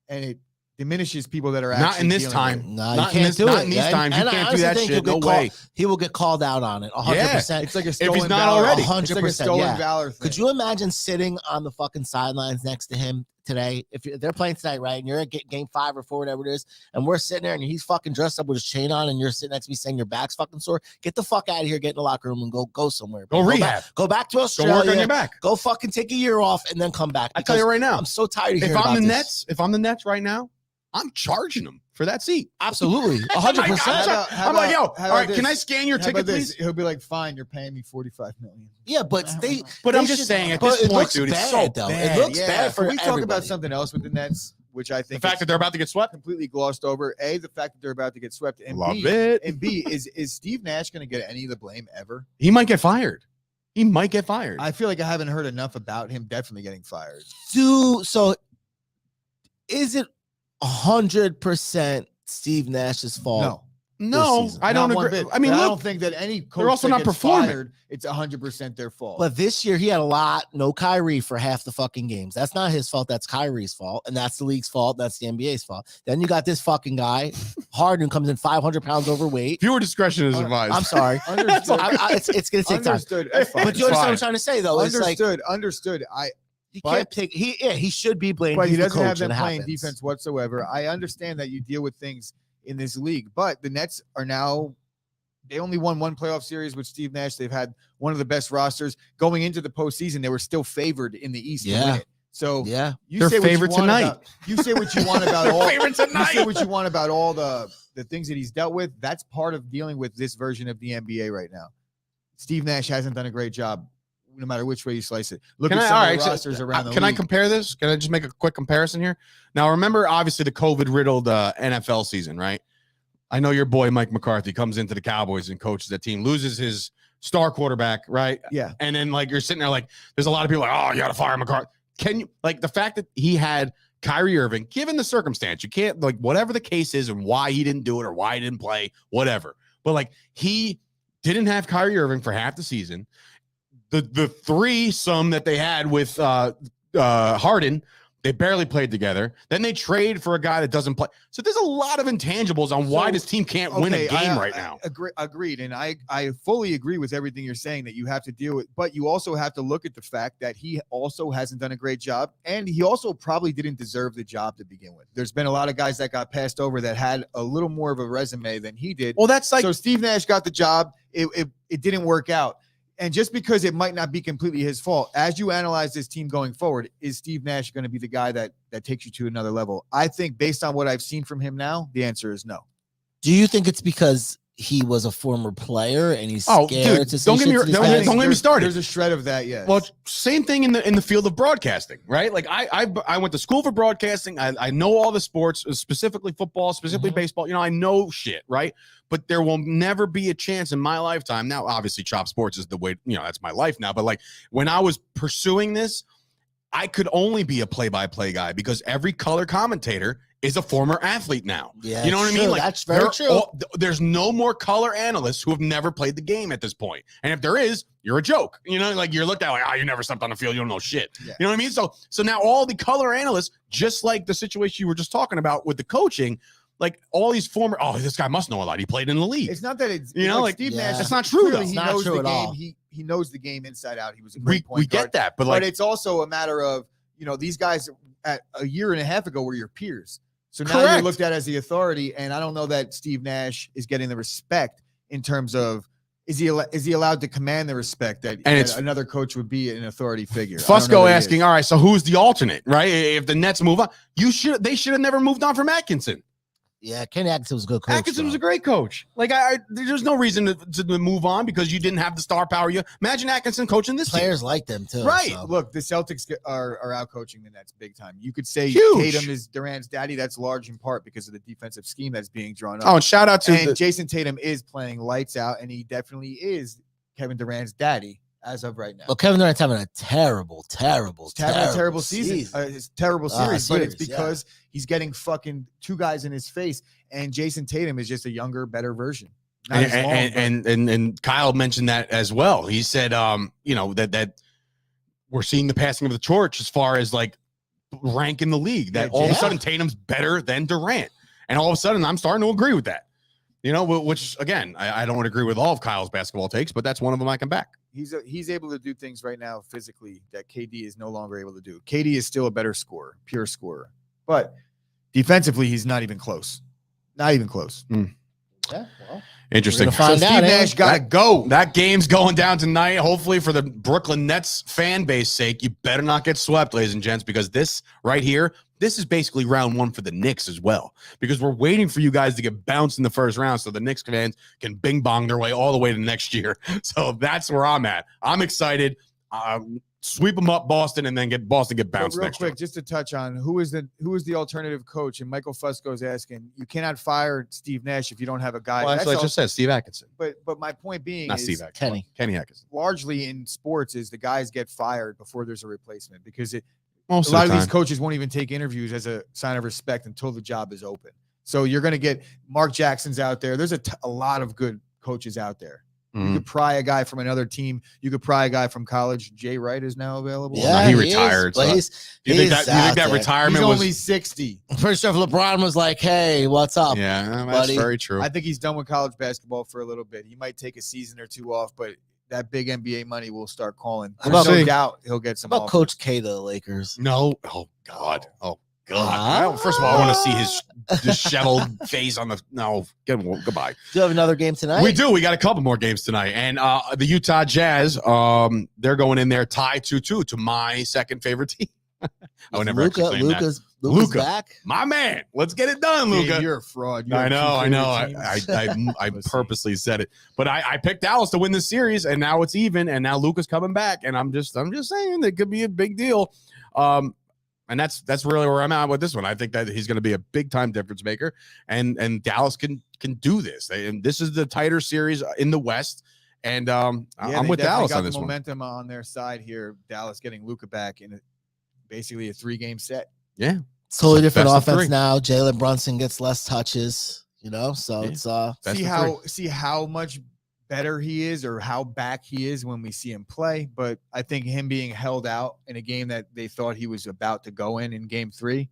and it diminishes people that are actually not in this dealing time. with it. No, Not you in can't this, do not it. in these times. You And I can't do honestly that think shit. No way. He will get called out on it 100%. It's like a stolen he's not valor. already. 100%. It's like a stolen yeah. valor thing. Could you imagine sitting on the fucking sidelines next to him today? If they're playing tonight, right, and you're at game 5 or 4, whatever it is, and we're sitting there and he's fucking dressed up with his chain on and you're sitting next to me saying your back's fucking sore, get the fuck out of here, get in the locker room and go somewhere. Go rehab. Go back to Go Australia. work on your back. Go fucking take a year off and then come back. I tell you right now, I'm so tired of if hearing I'm about the this. Nets, if I'm the Nets right now, I'm charging them for that seat. Absolutely. 100%. I'm like, yo, all right, can I scan your ticket, please? He'll be like, fine, you're paying me $45 million. Yeah, but But I'm just saying, at this it point, looks dude, it's bad, so though. bad. It looks bad for Can we talk everybody. about something else with the Nets, which I The think fact that they're about to get swept? completely glossed over. A, the fact that they're about to get swept. And Love B, it. And B, is Steve Nash going to get any of the blame ever? He might get fired. He might get fired. I feel like I haven't heard enough about him definitely getting fired. So is it 100% Steve Nash's fault? No, season. I don't Not one agree. bit. I mean, But look, I don't think that any coach also that not gets performing. fired, it's 100% their fault. But this year he had no Kyrie for half the fucking games. That's not his fault. That's Kyrie's fault. And that's the league's fault. That's the NBA's fault. Then you got this fucking guy, Harden, comes in 500 pounds overweight. fewer discretion is advised. I'm sorry. Understood. It's going to take time. Understood. That's fine. But you understand what I'm fine. trying to say, though? It's like, Understood. you can't pick. He should be blamed. But he He's the doesn't have coach, them and it playing happens. defense whatsoever. I understand that you deal with things in this league, but the Nets are now, they only won 1 playoff series with Steve Nash. They've had one of the best rosters going into the postseason. They were still favored in the East to win it. So Yeah. you They're say what you favorite want tonight. about- you say what you want about all. Favorite You tonight. say what you want about all the things that he's dealt with. That's part of dealing with this version of the NBA right now. Steve Nash hasn't done a great job, no matter which way you slice it. Look at some of the rosters around the Can I league. compare this? Can I just make a quick comparison here? Now, remember, obviously, the COVID-riddled NFL season, right? I know your boy Mike McCarthy comes into the Cowboys and coaches that team, loses his star quarterback, right? Yeah. And then like you're sitting there like there's a lot of people like, oh, you gotta fire McCarthy. Can you like the fact that he had Kyrie Irving, given the circumstance, you can't like whatever the case is and why he didn't do it or why he didn't play, whatever. But like he didn't have Kyrie Irving for half the season. The threesome that they had with Harden, they barely played together. Then they trade for a guy that doesn't play. So there's a lot of intangibles on why this team can't win a game right now. Agreed. And I fully agree with everything you're saying that you have to deal with, but you also have to look at the fact that he also hasn't done a great job. And he also probably didn't deserve the job to begin with. There's been a lot of guys that got passed over that had a little more of a resume than he did. Well, that's like so Steve Nash got the job. It didn't work out. And just because it might not be completely his fault, as you analyze this team going forward, is Steve Nash going to be the guy that takes you to another level? I think based on what I've seen from him now, the answer is no. Do you think it's because he was a former player and he's scared to say don't get me started. There's a shred of that, yes. Well, same thing in the field of broadcasting, right? Like I went to school for broadcasting. I know all the sports, specifically football, specifically baseball. You know, I know shit, right? But there will never be a chance in my lifetime. Now, obviously, Chop Sports is the way, you know, that's my life now. But like when I was pursuing this, I could only be a play-by-play guy because every color commentator is a former athlete now. Yeah, you know what I mean? Like that's very true. There's no more color analysts who have never played the game at this point. And if there is, you're a joke. You know, like you're looked at like, you never stepped on the field. You don't know shit. Yeah. You know what I mean? So now all the color analysts, just like the situation you were just talking about with the coaching, like all these former, this guy must know a lot. He played in the league. It's not that it's, you know, like Steve Nash. That's not true though. He not knows true the at game. all. He knows the game inside out. He was a great point we guard. get that, but like it's also a matter of, you know, these guys at a year and a half ago were your peers. So now Correct. you're looked at as the authority, and I don't know that Steve Nash is getting the respect in terms of Is he allowed to command the respect that another coach would be an authority figure? Fusco asking, all right, so who's the alternate, right? If the Nets move on, they should have never moved on from Atkinson. Yeah, Kenny Atkinson was a good coach. Atkinson was a great coach. Like, there's no reason to move on because you didn't have the star power. You imagine Atkinson coaching this Players team. like them too. Right. So. Look, the Celtics are out coaching the Nets big time. You could say Huge. Tatum is Durant's daddy. That's large in part because of the defensive scheme that's being drawn up. Oh, and shout out to Jason Tatum is playing lights out, and he definitely is Kevin Durant's daddy as of right now. Well, Kevin Durant's having a terrible season. It's terrible series, but it's because he's getting fucking two guys in his face, and Jason Tatum is just a younger, better version. And Kyle mentioned that as well. He said, that we're seeing the passing of the torch as far as like rank in the league. That all of a sudden Tatum's better than Durant, and all of a sudden I'm starting to agree with that. Which again, I don't agree with all of Kyle's basketball takes, but that's one of them I can back. He's able to do things right now physically that KD is no longer able to do. KD is still a better scorer, pure scorer, but defensively he's not even close. Not even close. Yeah, well, interesting. So Steve Nash got to go. That game's going down tonight. Hopefully, for the Brooklyn Nets fan base sake, you better not get swept, ladies and gents, because this right here, this is basically round one for the Knicks as well, because we're waiting for you guys to get bounced in the first round so the Knicks fans can bing bong their way all the way to next year. So that's where I'm at. I'm excited. Sweep them up, Boston, and then get bounced real next quick, year. just to touch on who is the alternative coach, and Michael Fusco is asking, you cannot fire Steve Nash if you don't have a guy. Well, actually, I just said Steve Atkinson. But my point being not is Steve Atkinson. Kenny Atkinson. Largely in sports is the guys get fired before there's a replacement, because a lot of these coaches won't even take interviews as a sign of respect until the job is open. So you're going to get Mark Jackson's out there. There's a lot of good coaches out there. You could pry a guy from another team. You could pry a guy from college. Jay Wright is now available. Yeah, he retired. So. You think that retirement was only 60? I'm pretty sure if LeBron was like, "Hey, what's up?" Yeah, that's very true. I think he's done with college basketball for a little bit. He might take a season or two off, but that big NBA money will start calling. There's no doubt he'll get some. How about Coach K to the Lakers? No. Oh God. Oh God. First of all, I want to see his disheveled face on the. No, goodbye. Do you have another game tonight? We do. We got a couple more games tonight, and the Utah Jazz. They're going in there tie 2-2 to my second favorite team. I would never actually claim that. Luka's back. My man. Let's get it done, Luka. You're a fraud. I know. I purposely said it, but I picked Dallas to win this series, and now it's even, and now Luka's coming back, and I'm just saying it could be a big deal. And that's really where I'm at with this one. I think that he's going to be a big time difference maker, and Dallas can do this. And this is the tighter series in the West, and I'm with Dallas on this one. Momentum on their side here. Dallas getting Luka back in basically a 3-game set. Yeah, totally different offense now. Jalen Brunson gets less touches, so it's see how much better he is, or how back he is when we see him play. But I think him being held out in a game that they thought he was about to go in game 3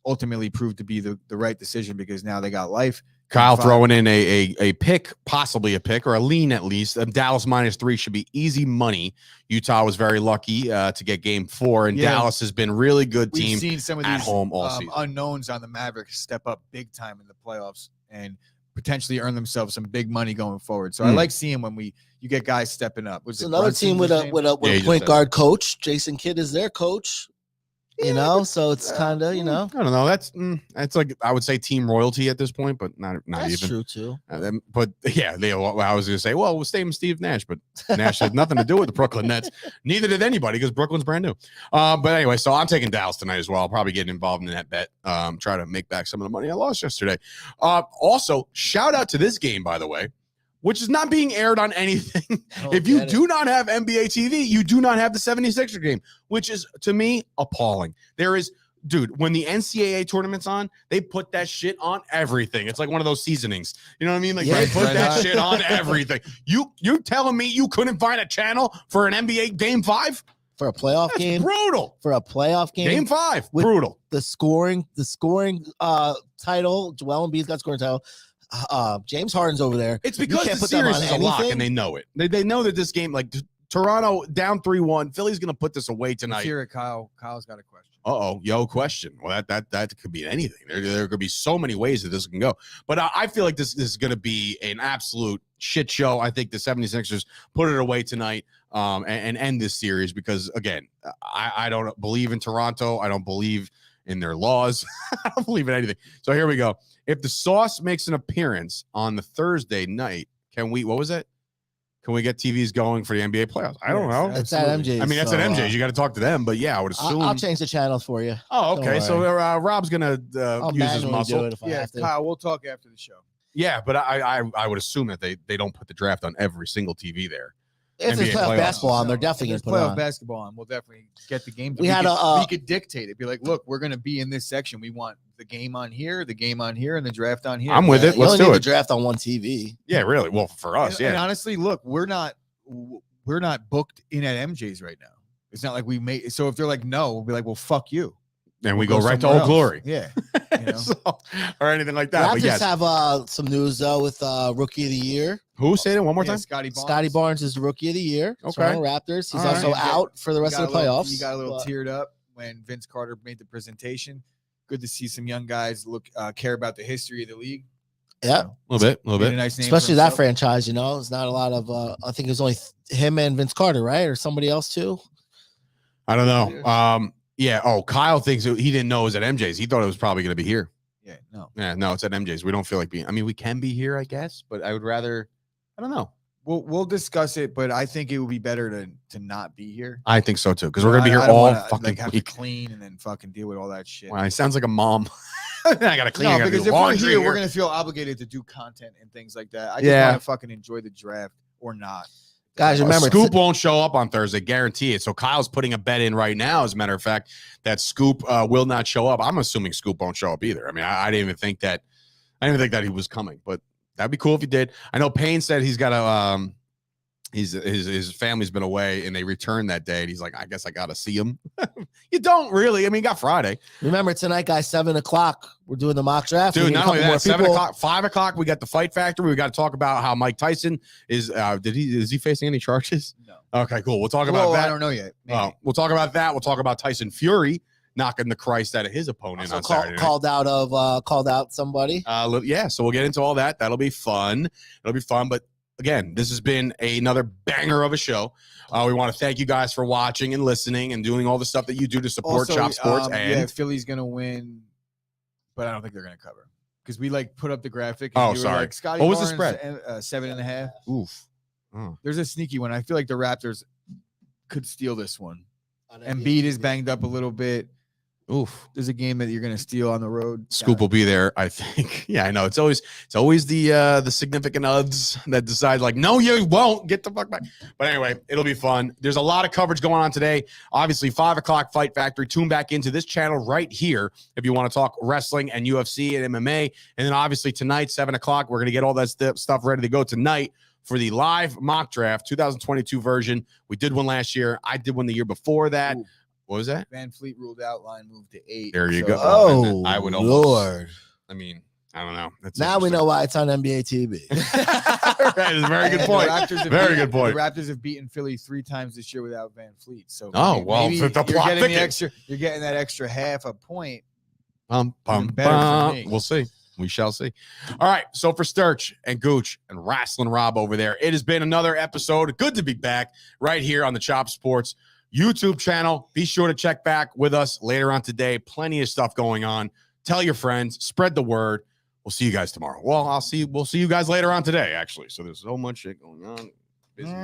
ultimately proved to be the right decision, because now they got life. Kyle throwing in a pick, possibly a pick, or a lean at least. Dallas -3 should be easy money. Utah was very lucky to get game 4, and Dallas has been really good team. We've seen some of at these home all season. Unknowns on the Mavericks step up big time in the playoffs and potentially earn themselves some big money going forward. So I like seeing when you get guys stepping up. It's another team with a point guard coach. Jason Kidd is their coach. So it's kind of, I don't know. That's like, I would say team royalty at this point, but not that's even. True too. But yeah, I was going to say, well, we'll stay with Steve Nash, but Nash had nothing to do with the Brooklyn Nets. Neither did anybody, because Brooklyn's brand new. But anyway, so I'm taking Dallas tonight as well. I'll probably get involved in that bet. Try to make back some of the money I lost yesterday. Also, shout out to this game, by the way, which is not being aired on anything. If you do not have NBA TV, you do not have the 76er game, which is, to me, appalling. Dude, when the NCAA tournament's on, they put that shit on everything. It's like one of those seasonings. You know what I mean? Like, they put that shit on everything. You're telling me you couldn't find a channel for an NBA Game 5? For a playoff game? Brutal. For a playoff game? Game 5. Brutal. The scoring title, Joel Embiid's got scoring title. James Harden's over there. It's because the series is a lock, and they know it. They know that this game, like Toronto down 3-1, Philly's going to put this away tonight. Let's hear it, Kyle. Kyle's got a question. Question. Well, that could be anything. There could be so many ways that this can go. But I feel like this is going to be an absolute shit show. I think the 76ers put it away tonight and end this series because, again, I don't believe in Toronto. I don't believe in their laws. I don't believe in anything. So here we go. If the Sauce makes an appearance on the Thursday night, can we, what was it? Can we get TVs going for the NBA playoffs? I don't know. It's at MJ's. I mean, that's at MJ's. You got to talk to them. But yeah, I would assume. I'll change the channels for you. Oh, okay. So Rob's going to use his muscle. Kyle, we'll talk after the show. Yeah, but I would assume that they don't put the draft on every single TV there. If there's playoff basketball on, they're definitely going to put playoff basketball on. We'll definitely get the game. We could dictate it. Be like, look, we're going to be in this section. We want the game on here, the game on here, and the draft on here. I'm with it. Let's do it. The draft on one TV. Yeah, really. Well, for us, and honestly, look, we're not booked in at MJ's right now. It's not like we made. So if they're like, no, we'll be like, well, fuck you. And we go right to Old Glory. Yeah. You know? Or anything like that. Raptors have some news, though, with Rookie of the Year. Who? Say it one more time? Scottie Barnes is the Rookie of the Year. Okay. Raptors. He's also out for the rest of the playoffs. He got a little teared up when Vince Carter made the presentation. Good to see some young guys care about the history of the league. Yeah. A little bit. A nice name especially that franchise, it's not a lot of, I think it was only him and Vince Carter, right? Or somebody else, too? I don't know. Yeah. Oh, Kyle thinks he didn't know it was at MJ's. He thought it was probably going to be here. Yeah. No. Yeah. No, it's at MJ's. We don't feel like being. I mean, we can be here, I guess, but I would rather. I don't know. We'll discuss it, but I think it would be better to not be here. I think so too, because we're gonna be here all fucking have to clean and then fucking deal with all that shit. Wow, it sounds like a mom. I gotta clean. No, because if we're here, we're gonna feel obligated to do content and things like that. I just want to fucking enjoy the draft or not. Guys, remember, Scoop won't show up on Thursday, guarantee it. So Kyle's putting a bet in right now, as a matter of fact, that Scoop will not show up. I'm assuming Scoop won't show up either. I mean, I didn't even think that. I didn't even think that he was coming, but that'd be cool if he did. I know Payne said he's got a his family's been away and they returned that day, and he's like, I guess I gotta see him. You don't really. I mean, you got Friday. Remember tonight, guys, 7:00. We're doing the mock draft. Dude, not only that, 7:00, 5:00. We got the Fight Factory. We got to talk about how Mike Tyson is. Is he facing any charges? No. Okay, cool. We'll talk about that. I don't know yet. We'll talk about that. We'll talk about Tyson Fury knocking the Christ out of his opponent on Saturday night. Called out somebody. Yeah. So we'll get into all that. That'll be fun. It'll be fun, but. Again, this has been another banger of a show. We want to thank you guys for watching and listening and doing all the stuff that you do to support Chop Sports. And Philly's going to win, but I don't think they're going to cover because we put up the graphic. And sorry. Scottie what was Barnes, the spread? 7.5. Oof. Oh. There's a sneaky one. I feel like the Raptors could steal this one. Embiid is banged up a little bit. Oof. There's a game that you're going to steal on the road. Scoop will be there, I think. Yeah, I know. It's always the significant odds that decide like, no, you won't. Get the fuck back. But anyway, it'll be fun. There's a lot of coverage going on today. Obviously, 5:00 Fight Factory. Tune back into this channel right here if you want to talk wrestling and UFC and MMA. And then obviously tonight, 7:00, we're going to get all that stuff ready to go tonight for the live mock draft 2022 version. We did one last year. I did one the year before that. Ooh. What was that? Van Fleet ruled out. Line moved to 8. There you go. Oh, I would Lord. I mean, I don't know. Now we know why it's on NBA TV. That is a very good point. Very good point. The Raptors have beaten Philly 3 times this year without Van Fleet. So maybe you're getting that extra half a point. We'll see. We shall see. All right. So for Sturch and Gooch and Wrestling Rob over there, it has been another episode. Good to be back right here on the Chop Sports YouTube channel. Be sure to check back with us later on today. Plenty of stuff going on. Tell your friends, spread the word. We'll see you guys tomorrow. Well, we'll see you guys later on today, actually. So there's so much shit going on. Busy.